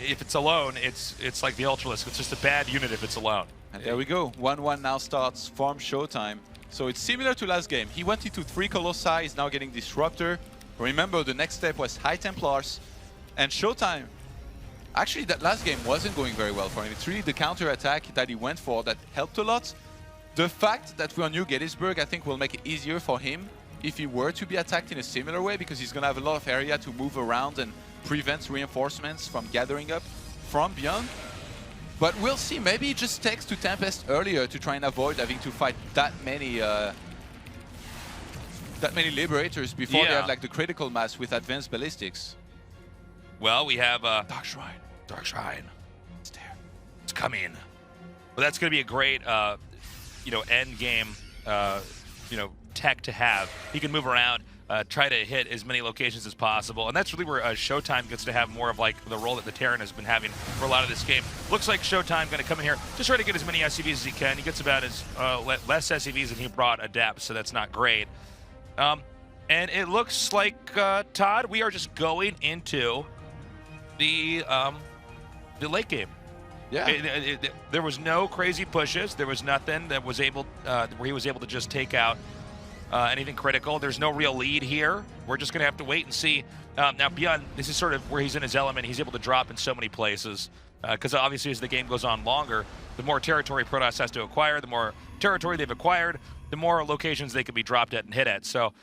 if it's alone, it's like the Ultralisk. It's just a bad unit if it's alone. And there we go. 1-1 now starts from ShoWTime. So it's similar to last game. He went into 3 Colossi, he's now getting Disruptor. Remember, the next step was High Templars. And ShoWTime, actually that last game wasn't going very well for him. It's really the counter-attack that he went for that helped a lot. The fact that we're on New Gettysburg, I think, will make it easier for him if he were to be attacked in a similar way, because he's going to have a lot of area to move around and prevents reinforcements from gathering up from ByuN. But we'll see. Maybe he just takes to Tempest earlier to try and avoid having to fight that many Liberators before they have like the critical mass with advanced ballistics. Well, we have Dark Shrine. Dark Shrine. It's there. It's coming. Well, that's going to be a great, end game, tech to have. He can move around. Try to hit as many locations as possible. And that's really where ShoWTime gets to have more of like the role that the Terran has been having for a lot of this game. Looks like ShoWTime going to come in here, just try to get as many SCVs as he can. He gets about as less SCVs than he brought Adept, so that's not great. And it looks like, Todd, we are just going into the late game. Yeah. There was no crazy pushes. There was nothing that was able, where he was able to just take out anything critical. There's no real lead here. We're just going to have to wait and see. Now, ByuN, this is sort of where he's in his element. He's able to drop in so many places because obviously as the game goes on longer, the more territory Protoss has to acquire, the more territory they've acquired, the more locations they can be dropped at and hit at. So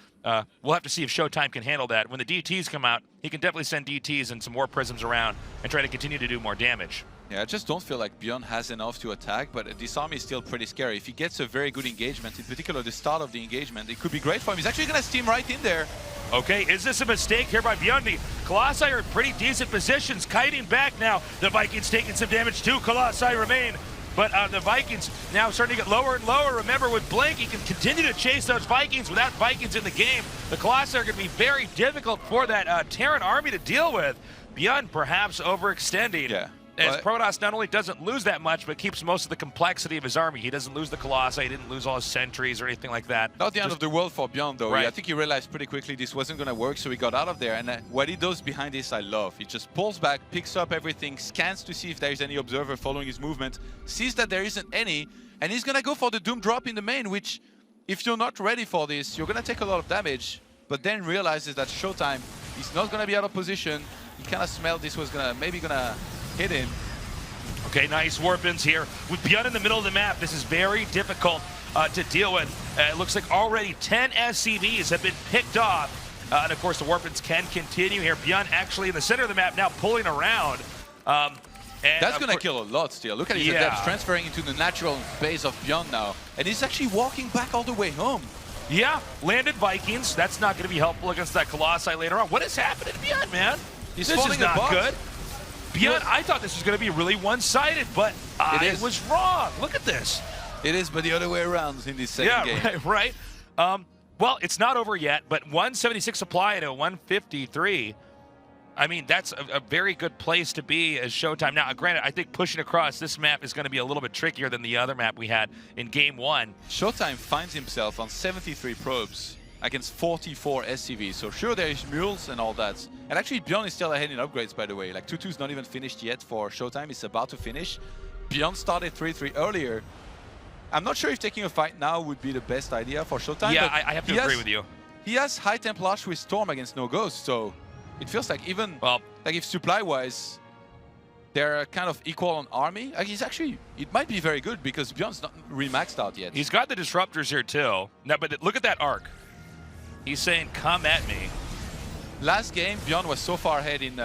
we'll have to see if ShoWTime can handle that. When the DTs come out, he can definitely send DTs and some more prisms around and try to continue to do more damage. Yeah, I just don't feel like ByuN has enough to attack, but this army is still pretty scary. If he gets a very good engagement, in particular the start of the engagement, it could be great for him. He's actually going to steam right in there. Okay, is this a mistake here by ByuN? The Colossi are in pretty decent positions, kiting back now. The Vikings taking some damage too. Colossi remain, but the Vikings now starting to get lower and lower. Remember, with Blink, he can continue to chase those Vikings. Without Vikings in the game, the Colossi are going to be very difficult for that Terran army to deal with. ByuN perhaps overextending. Yeah. As But- Protoss not only doesn't lose that much, but keeps most of the complexity of his army. He doesn't lose the Colossi, he didn't lose all his sentries or anything like that. Not the end of the world for ByuN, though. Right. I think he realized pretty quickly this wasn't going to work, so he got out of there. And what he does behind this, I love. He just pulls back, picks up everything, scans to see if there is any observer following his movement, sees that there isn't any, and he's going to go for the Doom drop in the main, which, if you're not ready for this, you're going to take a lot of damage, but then realizes that ShoWTime is not going to be out of position. He kind of smelled this was maybe going to hit him. Okay, nice warp-ins here. With ByuN in the middle of the map, this is very difficult to deal with. It looks like already 10 SCVs have been picked off. And of course, the warp-ins can continue here. ByuN actually in the center of the map now pulling around. And That's going to kill a lot still. Look at his adepts transferring into the natural base of ByuN now. And he's actually walking back all the way home. Yeah, landed Vikings. That's not going to be helpful against that Colossi later on. What is happening to ByuN, man? He's This is falling not apart. good. ByuN, I thought this was going to be really one-sided, but I was wrong. Look at this. It is, but the other way around in this second game. Yeah, right. Well, it's not over yet, but 176 supply to 153. I mean, that's a very good place to be as ShoWTime. Now, granted, I think pushing across this map is going to be a little bit trickier than the other map we had in Game 1. ShoWTime finds himself on 73 probes against 44 SCVs. So sure, there is mules and all that. And actually, ByuN is still ahead in upgrades, by the way. Like, 2-2's not even finished yet for ShoWTime. It's about to finish. ByuN started 3-3 earlier. I'm not sure if taking a fight now would be the best idea for ShoWTime. Yeah, but I have to agree with you. He has high Templash with Storm against no Ghost, so it feels like even, like if supply-wise, they're kind of equal on army. He's actually, it might be very good because ByuN's not remaxed out yet. He's got the disruptors here too. Now, but look at that arc. He's saying, "Come at me." Last game, ByuN was so far ahead in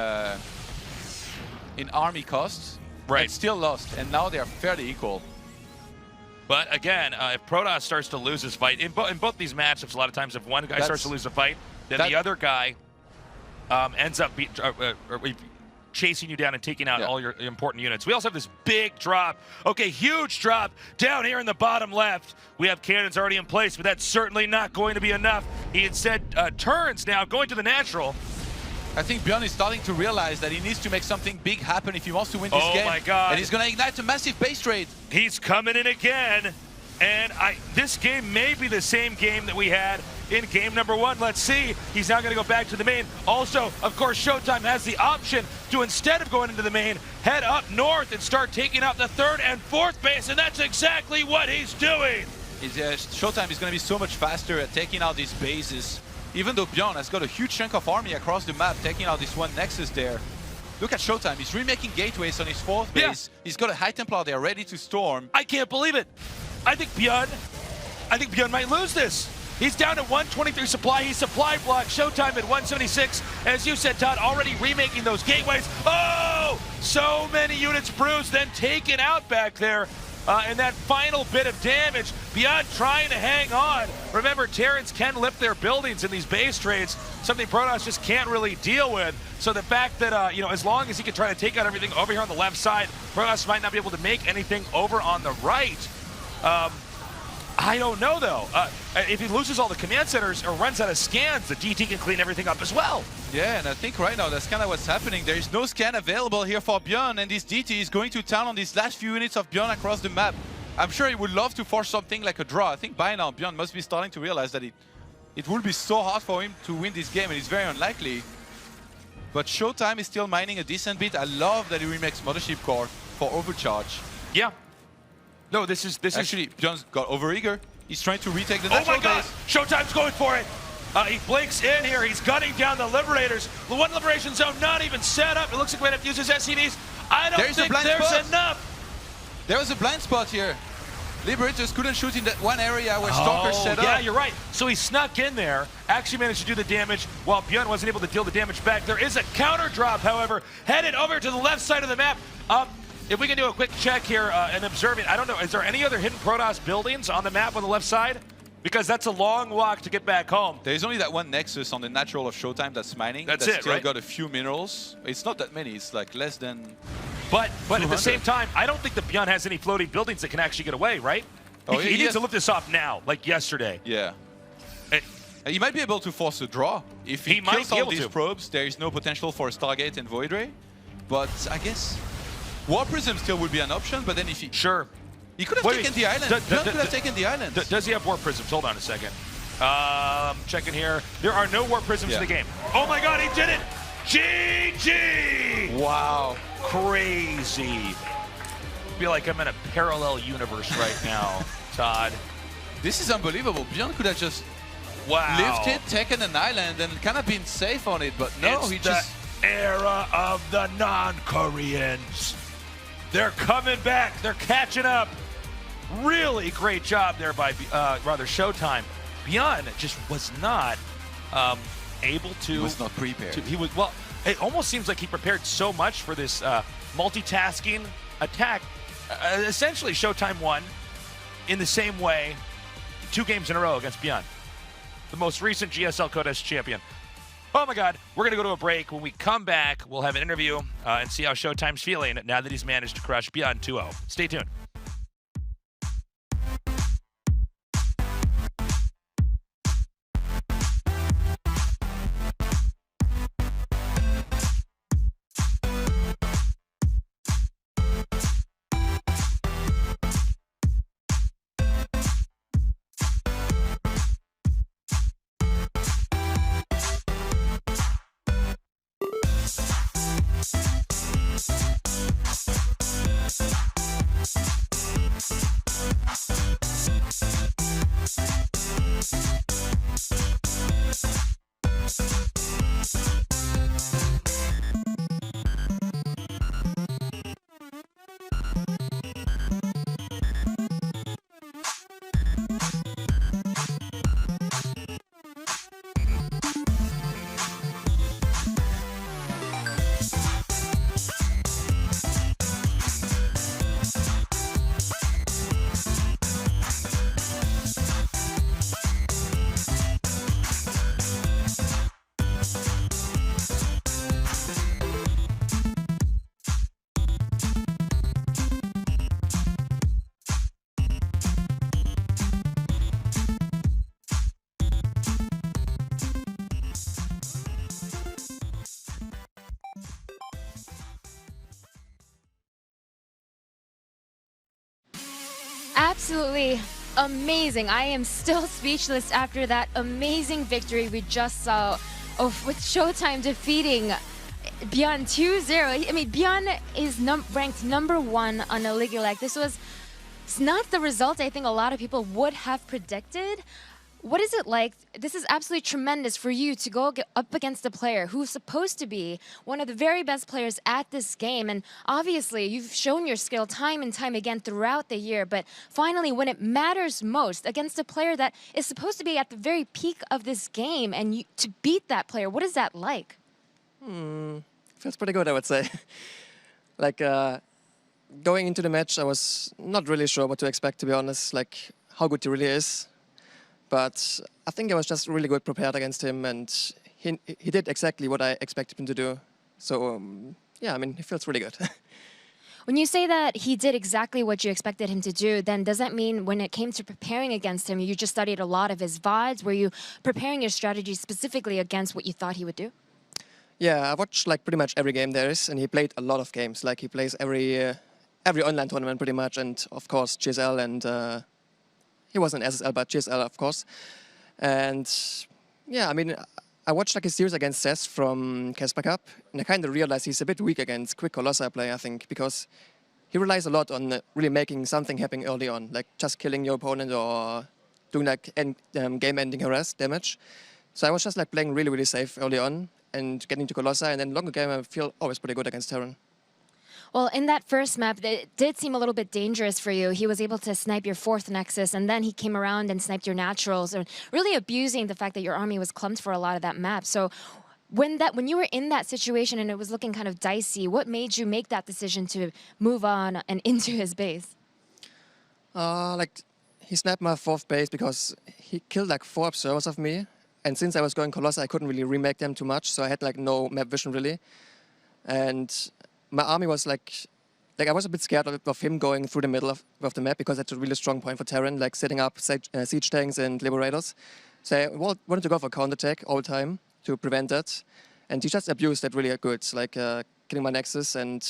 army costs, right? And still lost, and now they are fairly equal. But again, if Protoss starts to lose his fight, in both these matchups, a lot of times if one guy starts to lose a fight, then the other guy ends up chasing you down and taking out all your important units. We also have this big drop. Okay, huge drop down here in the bottom left. We have cannons already in place, but that's certainly not going to be enough. He instead turns now, going to the natural. I think ByuN is starting to realize that he needs to make something big happen if he wants to win this game. Oh my God. And he's going to ignite a massive base trade. He's coming in again. And this game may be the same game that we had in game number 1. Let's see. He's now going to go back to the main. Also, of course, ShoWTime has the option to, instead of going into the main, head up north and start taking out the 3rd and 4th base. And that's exactly what he's doing. ShoWTime is going to be so much faster at taking out these bases. Even though ByuN has got a huge chunk of army across the map, taking out this one Nexus there. Look at ShoWTime. He's remaking gateways on his 4th base. He's got a High Templar there ready to storm. I can't believe it. I think ByuN might lose this. He's down to 123 supply. He's supply blocked. ShoWTime at 176. As you said, Todd, already remaking those gateways. Oh! So many units bruised, then taken out back there. And that final bit of damage, ByuN trying to hang on. Remember, Terrans can lift their buildings in these base trades, something Protoss just can't really deal with. So the fact that, as long as he can try to take out everything over here on the left side, Protoss might not be able to make anything over on the right. I don't know, though. If he loses all the command centers or runs out of scans, the DT can clean everything up as well. Yeah, and I think right now that's kind of what's happening. There is no scan available here for ByuN, and this DT is going to town on these last few units of ByuN across the map. I'm sure he would love to force something like a draw. I think by now ByuN must be starting to realize that it will be so hard for him to win this game, and it's very unlikely. But ShoWTime is still mining a decent bit. I love that he remakes Mothership Core for overcharge. Yeah. No, this is actually ByuN's got overeager. He's trying to retake the natural Oh my God! base. ShoWTime's going for it. He blinks in here. He's gunning down the Liberators. The one Liberation Zone not even set up. It looks like we have to use his SCVs. I don't think there's enough. There was a blind spot here. Liberators couldn't shoot in that one area where Stalkers set up. Yeah, you're right. So he snuck in there, actually managed to do the damage while ByuN wasn't able to deal the damage back. There is a counter drop, however, headed over to the left side of the map. If we can do a quick check here and observe it, I don't know, is there any other hidden Protoss buildings on the map on the left side? Because that's a long walk to get back home. There's only that one Nexus on the natural of ShoWTime that's mining. That's it, still got a few minerals. It's not that many, it's like less than But at 200. the same time, I don't think the ByuN has any floating buildings that can actually get away, right? Oh, he needs to lift this off now, like yesterday. Yeah. He might be able to force a draw. If he kills all these probes, there is no potential for a Stargate and Void Ray. But I guess War Prism still would be an option, but then if he... Sure. He could have taken the island. ByuN could have taken the island. Does he have War Prisms? Hold on a second. Checking here. There are no War Prisms in the game. Oh my god, he did it! GG! Wow. Crazy. I feel like I'm in a parallel universe right now, Todd. This is unbelievable. ByuN could have just Wow. lifted, taken an island, and kind of been safe on it, but no, It's he the just... era of the non-Koreans. They're coming back. They're catching up. Really great job there by, ShoWTime. ByuN just was not able to... He was not prepared. Well, it almost seems like he prepared so much for this multitasking attack. Essentially, ShoWTime won in the same way 2 games in a row against ByuN, the most recent GSL Codes champion. Oh my god, we're going to go to a break. When we come back, we'll have an interview and see how ShoWTime's feeling now that he's managed to crush ByuN 2-0. Stay tuned. Absolutely amazing. I am still speechless after that amazing victory we just saw with ShoWTime defeating ByuN 2-0. I mean, ByuN is ranked #1 on a league like this. It's not the result I think a lot of people would have predicted. What is it like? This is absolutely tremendous for you to go up against a player who's supposed to be one of the very best players at this game. And obviously, you've shown your skill time and time again throughout the year. But finally, when it matters most, against a player that is supposed to be at the very peak of this game, and to beat that player, what is that like? Feels pretty good, I would say. Going into the match, I was not really sure what to expect, to be honest, how good he really is. But I think I was just really good prepared against him, and he did exactly what I expected him to do. So, yeah, I mean, it feels really good. When you say that he did exactly what you expected him to do, then does that mean when it came to preparing against him, you just studied a lot of his VODs? Were you preparing your strategy specifically against what you thought he would do? Yeah, I watched pretty much every game there is, and he played a lot of games. He plays every online tournament pretty much, and of course GSL, and he wasn't SSL, but GSL, of course. And yeah, I mean, I watched his series against Cess from Casper Cup, and I kind of realized he's a bit weak against quick Colossi play, I think, because he relies a lot on really making something happen early on, just killing your opponent or doing game-ending harass damage. So I was just playing really, really safe early on and getting to Colossi, and then longer game I feel always pretty good against Terran. Well, in that first map, it did seem a little bit dangerous for you. He was able to snipe your 4th Nexus, and then he came around and sniped your naturals, and really abusing the fact that your army was clumped for a lot of that map. So when you were in that situation and it was looking kind of dicey, what made you make that decision to move on and into his base? He sniped my 4th base because he killed 4 observers of me, and since I was going Colossi, I couldn't really remake them too much, so I had no map vision really. And my army was I was a bit scared of him going through the middle of the map because that's a really strong point for Terran, setting up siege tanks and liberators. So I wanted to go for counterattack all the time to prevent that. And he just abused that really good, killing my Nexus. And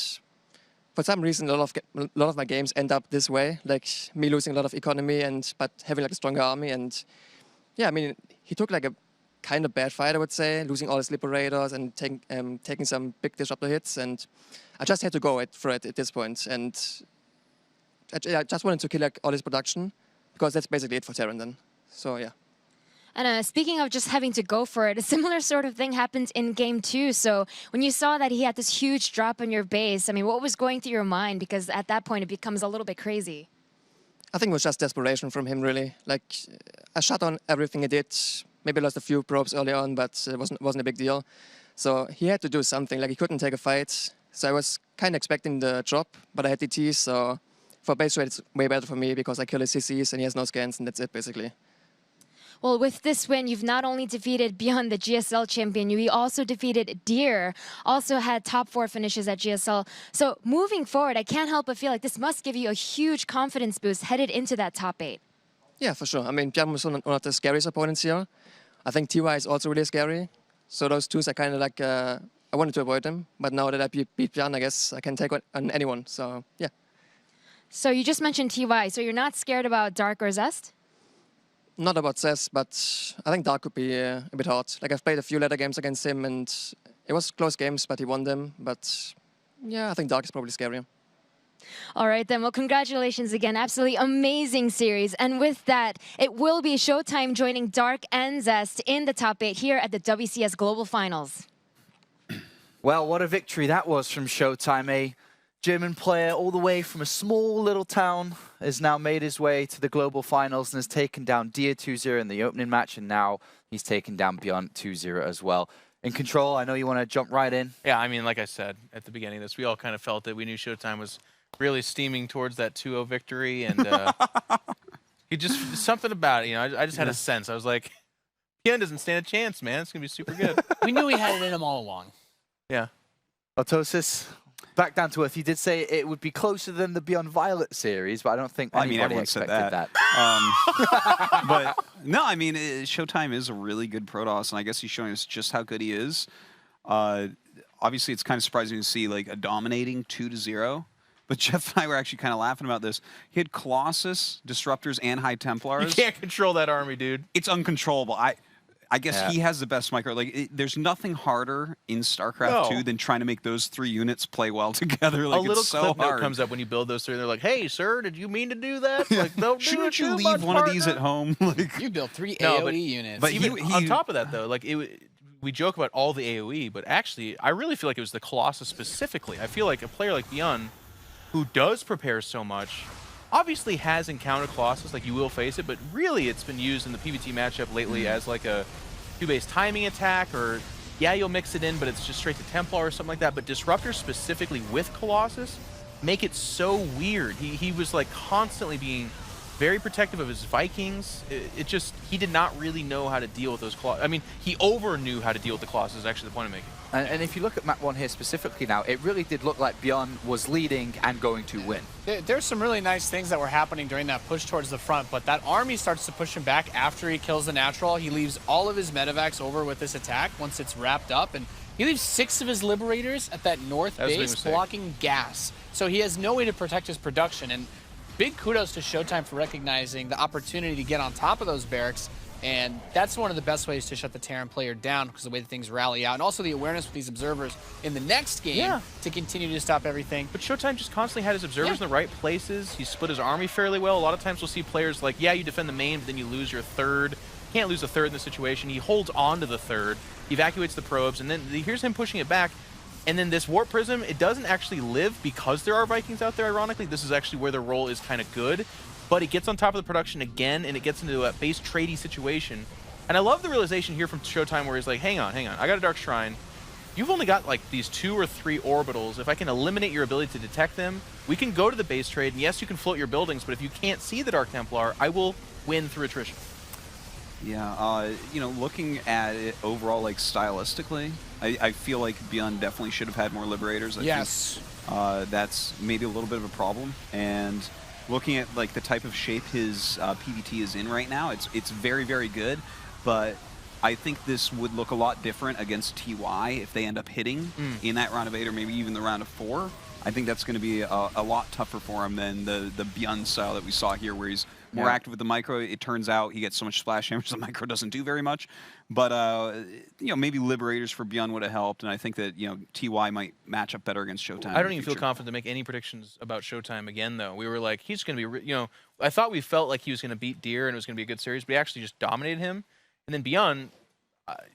for some reason, a lot of my games end up this way, like me losing a lot of economy but having like a stronger army. And yeah, I mean, he took like a kind of bad fight, I would say, losing all his liberators and taking some big disruptor hits. And I just had to go for it at this point. And I just wanted to kill like all his production, because that's basically it for Terran then. So yeah. And speaking of just having to go for it, a similar sort of thing happened in Game 2. So when you saw that he had this huge drop on your base, I mean, what was going through your mind? Because at that point, it becomes a little bit crazy. I think it was just desperation from him, really. Like, I shut on everything he did. Maybe lost a few probes early on, but it wasn't a big deal. So he had to do something. Like, he couldn't take a fight. So I was kind of expecting the drop, but I had DT, so for base rate, it's way better for me because I kill his CCs and he has no scans, and that's it, basically. Well, with this win, you've not only defeated ByuN, the GSL champion, you also defeated Deer, also had top 4 finishes at GSL. So moving forward, I can't help but feel like this must give you a huge confidence boost headed into that top 8. Yeah, for sure. I mean, ByuN was one of the scariest opponents here. I think TY is also really scary. So those two are kind of like, I wanted to avoid them. But now that I beat ByuN, I guess I can take on anyone. So, yeah. So you just mentioned TY. So you're not scared about Dark or Zest? Not about Zest, but I think Dark could be a bit hard. Like, I've played a few ladder games against him, and it was close games, but he won them. But yeah, I think Dark is probably scarier. All right, then. Well, congratulations again. Absolutely amazing series. And with that, it will be ShoWTime joining Dark and Zest in the top 8 here at the WCS Global Finals. Well, what a victory that was from ShoWTime. A German player all the way from a small little town has now made his way to the global finals and has taken down Deer 2-0 in the opening match, and now he's taken down ByuN 2-0 as well. In Control, I know you want to jump right in. Yeah, I mean, like I said at the beginning of this, we all kind of felt that we knew ShoWTime was really steaming towards that 2-0 victory, and he just, something about it, you know, I just had a sense. I was like, ByuN doesn't stand a chance, man. It's going to be super good. We knew he had it in him all along. Yeah. Autosis, back down to earth. You did say it would be closer than the ByuN Violet series, but I don't think anybody expected that. But no, I mean, ShoWTime is a really good Protoss, and I guess he's showing us just how good he is. Obviously, it's kind of surprising to see like a dominating 2-0. But Jeff and I were actually kind of laughing about this. He had Colossus, Disruptors, and High Templars. You can't control that army, dude. It's uncontrollable. I guess he has the best micro. Like, there's nothing harder in StarCraft 2 than trying to make those 3 units play well together. Like, a little it's so clip note hard. comes up when you build those 3. They're like, "Hey, sir, did you mean to do that? Like, don't Shouldn't do it you too leave much, one of these partner." at home? Like, You built 3 No, AoE units. but Even he on top of that, though, like we joke about all the AoE, but actually, I really feel like it was the Colossus specifically. I feel like a player like ByuN, who does prepare so much, obviously has encountered Colossus, like you will face it, but really it's been used in the PvT matchup lately as like a 2-base timing attack, or yeah, you'll mix it in, but it's just straight to Templar or something like that. But Disruptors specifically with Colossus make it so weird. He was like constantly being very protective of his Vikings. He did not really know how to deal with those Colossus. I mean, he over knew how to deal with the Colossus is actually the point I'm making. And if you look at map 1 here specifically now, it really did look like ByuN was leading and going to win. There's some really nice things that were happening during that push towards the front, but that army starts to push him back after he kills the natural. He leaves all of his medevacs over with this attack once it's wrapped up, and he leaves 6 of his liberators at that north base blocking gas. So he has no way to protect his production, and big kudos to ShoWTime for recognizing the opportunity to get on top of those barracks. And that's one of the best ways to shut the Terran player down, because the way that things rally out, and also the awareness with these observers in the next game to continue to stop everything. But ShoWTime just constantly had his observers in the right places. He split his army fairly well. A lot of times we'll see players like, yeah, you defend the main, but then you lose your third. You can't lose a third in this situation. He holds on to the third, evacuates the probes, and then here's him pushing it back. And then this Warp Prism, it doesn't actually live because there are Vikings out there, ironically. This is actually where their role is kind of good. But it gets on top of the production again, and it gets into a base tradey situation. And I love the realization here from ShoWTime where he's like, hang on, I got a Dark Shrine. You've only got like these 2 or 3 orbitals. If I can eliminate your ability to detect them, we can go to the base trade, and yes, you can float your buildings, but if you can't see the Dark Templar, I will win through attrition. Yeah, you know, looking at it overall, like stylistically, I feel like ByuN definitely should have had more Liberators. I think that's maybe a little bit of a problem. And looking at like the type of shape his PvT is in right now, it's very, very good. But I think this would look a lot different against TY if they end up hitting in that round of 8 or maybe even the round of 4. I think that's going to be a lot tougher for him than the ByuN style that we saw here, where he's more active with the micro. It turns out he gets so much splash damage, the micro doesn't do very much. But you know, maybe Liberators for ByuN would have helped, and I think that, you know, TY might match up better against ShoWTime. I don't even feel confident to make any predictions about ShoWTime again, though. We were like, he's going to be, you know, I thought we felt like he was going to beat Deer and it was going to be a good series, but he actually just dominated him. And then ByuN,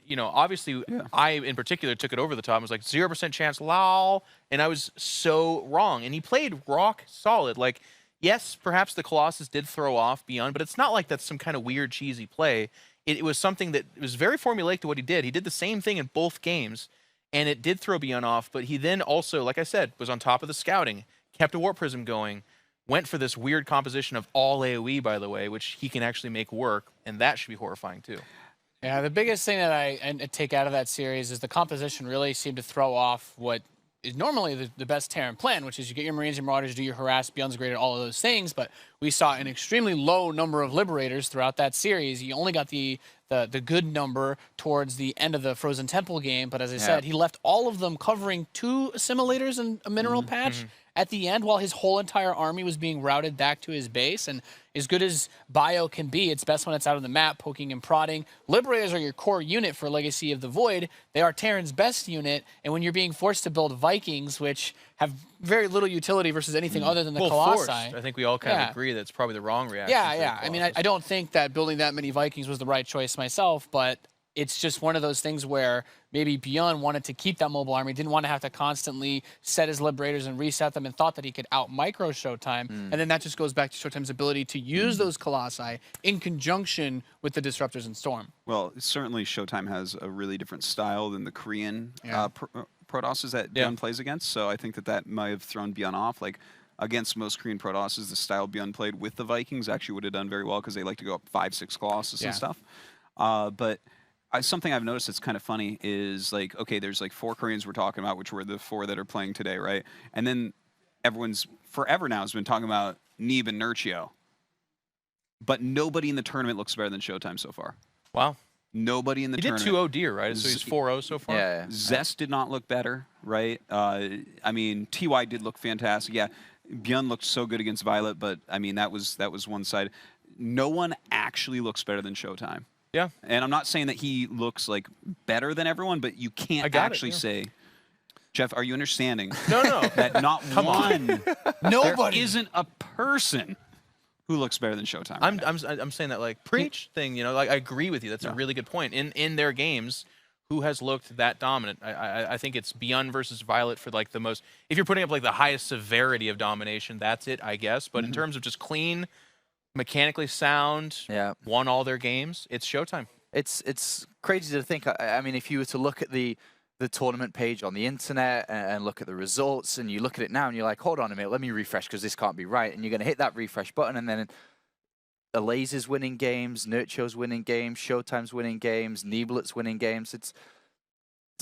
you know, obviously I in particular took it over the top. I was like 0% chance, lol, and I was so wrong. And he played rock solid. Like, yes, perhaps the Colossus did throw off ByuN, but it's not like that's some kind of weird cheesy play. It was something that was very formulaic to what he did. He did the same thing in both games, and it did throw ByuN off. But he then also, like I said, was on top of the scouting, kept a Warp Prism going, went for this weird composition of all AoE, by the way, which he can actually make work, and that should be horrifying too. Yeah, the biggest thing that I take out of that series is the composition really seemed to throw off what is normally the best Terran plan, which is you get your Marines and Marauders, do your harass, ByuN's great at all of those things, but we saw an extremely low number of Liberators throughout that series. You only got the good number towards the end of the Frozen Temple game, but as I said, he left all of them covering 2 assimilators and a mineral patch at the end, while his whole entire army was being routed back to his base. And as good as Bio can be, it's best when it's out on the map, poking and prodding. Liberators are your core unit for Legacy of the Void. They are Terran's best unit, and when you're being forced to build Vikings, which have very little utility versus anything other than the Colossi. I think we all kind of agree that's probably the wrong reaction. Yeah. I mean, I don't think that building that many Vikings was the right choice myself, but it's just one of those things where maybe ByuN wanted to keep that mobile army, didn't want to have to constantly set his Liberators and reset them, and thought that he could out-micro ShoWTime. And then that just goes back to ShoWTime's ability to use those Colossi in conjunction with the Disruptors and Storm. Well, certainly ShoWTime has a really different style than the Korean Protosses that ByuN plays against, so I think that might have thrown ByuN off. Like, against most Korean Protosses, the style ByuN played with the Vikings actually would have done very well because they like to go up 5-6 Colossus and stuff. But something I've noticed that's kind of funny is, like, okay, there's like 4 Koreans we're talking about, which were the 4 that are playing today, right? And then everyone's forever now has been talking about Neeb and Nurchio. But nobody in the tournament looks better than ShoWTime so far. Wow. Nobody in the tournament. He did 2-0 Deer, right? So he's 4-0 so far? Yeah. Zest did not look better, right? I mean, TY did look fantastic. Yeah, ByuN looked so good against Violet, but I mean, that was one side. No one actually looks better than ShoWTime. Yeah. And I'm not saying that he looks like better than everyone, but you can't actually say, Jeff, are you understanding? No. That not one, nobody, there isn't a person who looks better than ShoWTime. I'm saying that, like, preach thing, you know, like, I agree with you. That's a really good point. In their games, who has looked that dominant? I think it's ByuN versus Violet for, like, the most, if you're putting up, like, the highest severity of domination, that's it, I guess. But in terms of just clean, mechanically sound, won all their games, it's ShoWTime. It's crazy to think. I mean, if you were to look at the tournament page on the internet and look at the results, and you look at it now and you're like, hold on a minute, let me refresh because this can't be right. And you're going to hit that refresh button, and then Alaze's winning games, Nurchio's winning games, ShoWTime's winning games, Neeblet's winning games. It's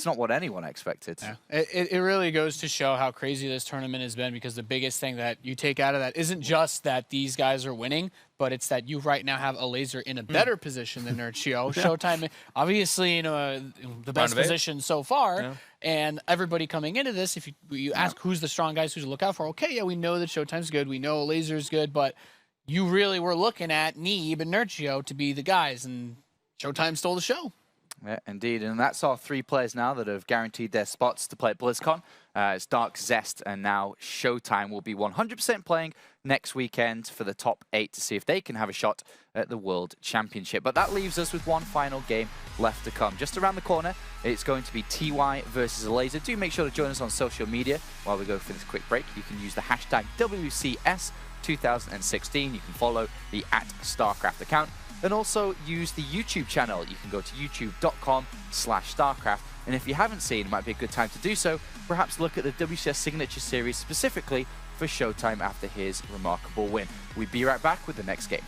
not what anyone expected. Yeah. It really goes to show how crazy this tournament has been, because the biggest thing that you take out of that isn't just that these guys are winning, but it's that you right now have Alaze in a better position than Nurchio. ShoWTime, obviously, the best position so far. And everybody coming into this, if you ask who's the strong guys, who's to look out for, okay, yeah, we know that ShoWTime's good, we know Alaze's good, but you really were looking at Neeb and Nurchio to be the guys, and ShoWTime stole the show. Yeah, indeed, and that's our 3 players now that have guaranteed their spots to play at BlizzCon. It's Dark, Zest, and now ShoWTime will be 100% playing next weekend for the top 8 to see if they can have a shot at the World Championship. But that leaves us with one final game left to come. Just around the corner, it's going to be TY versus Alaze. Do make sure to join us on social media while we go for this quick break. You can use the hashtag WCS2016. You can follow the @StarCraft account. And also use the YouTube channel. You can go to youtube.com/StarCraft. And if you haven't seen, it might be a good time to do so. Perhaps look at the WCS Signature Series specifically for ShoWTime after his remarkable win. We'll be right back with the next game.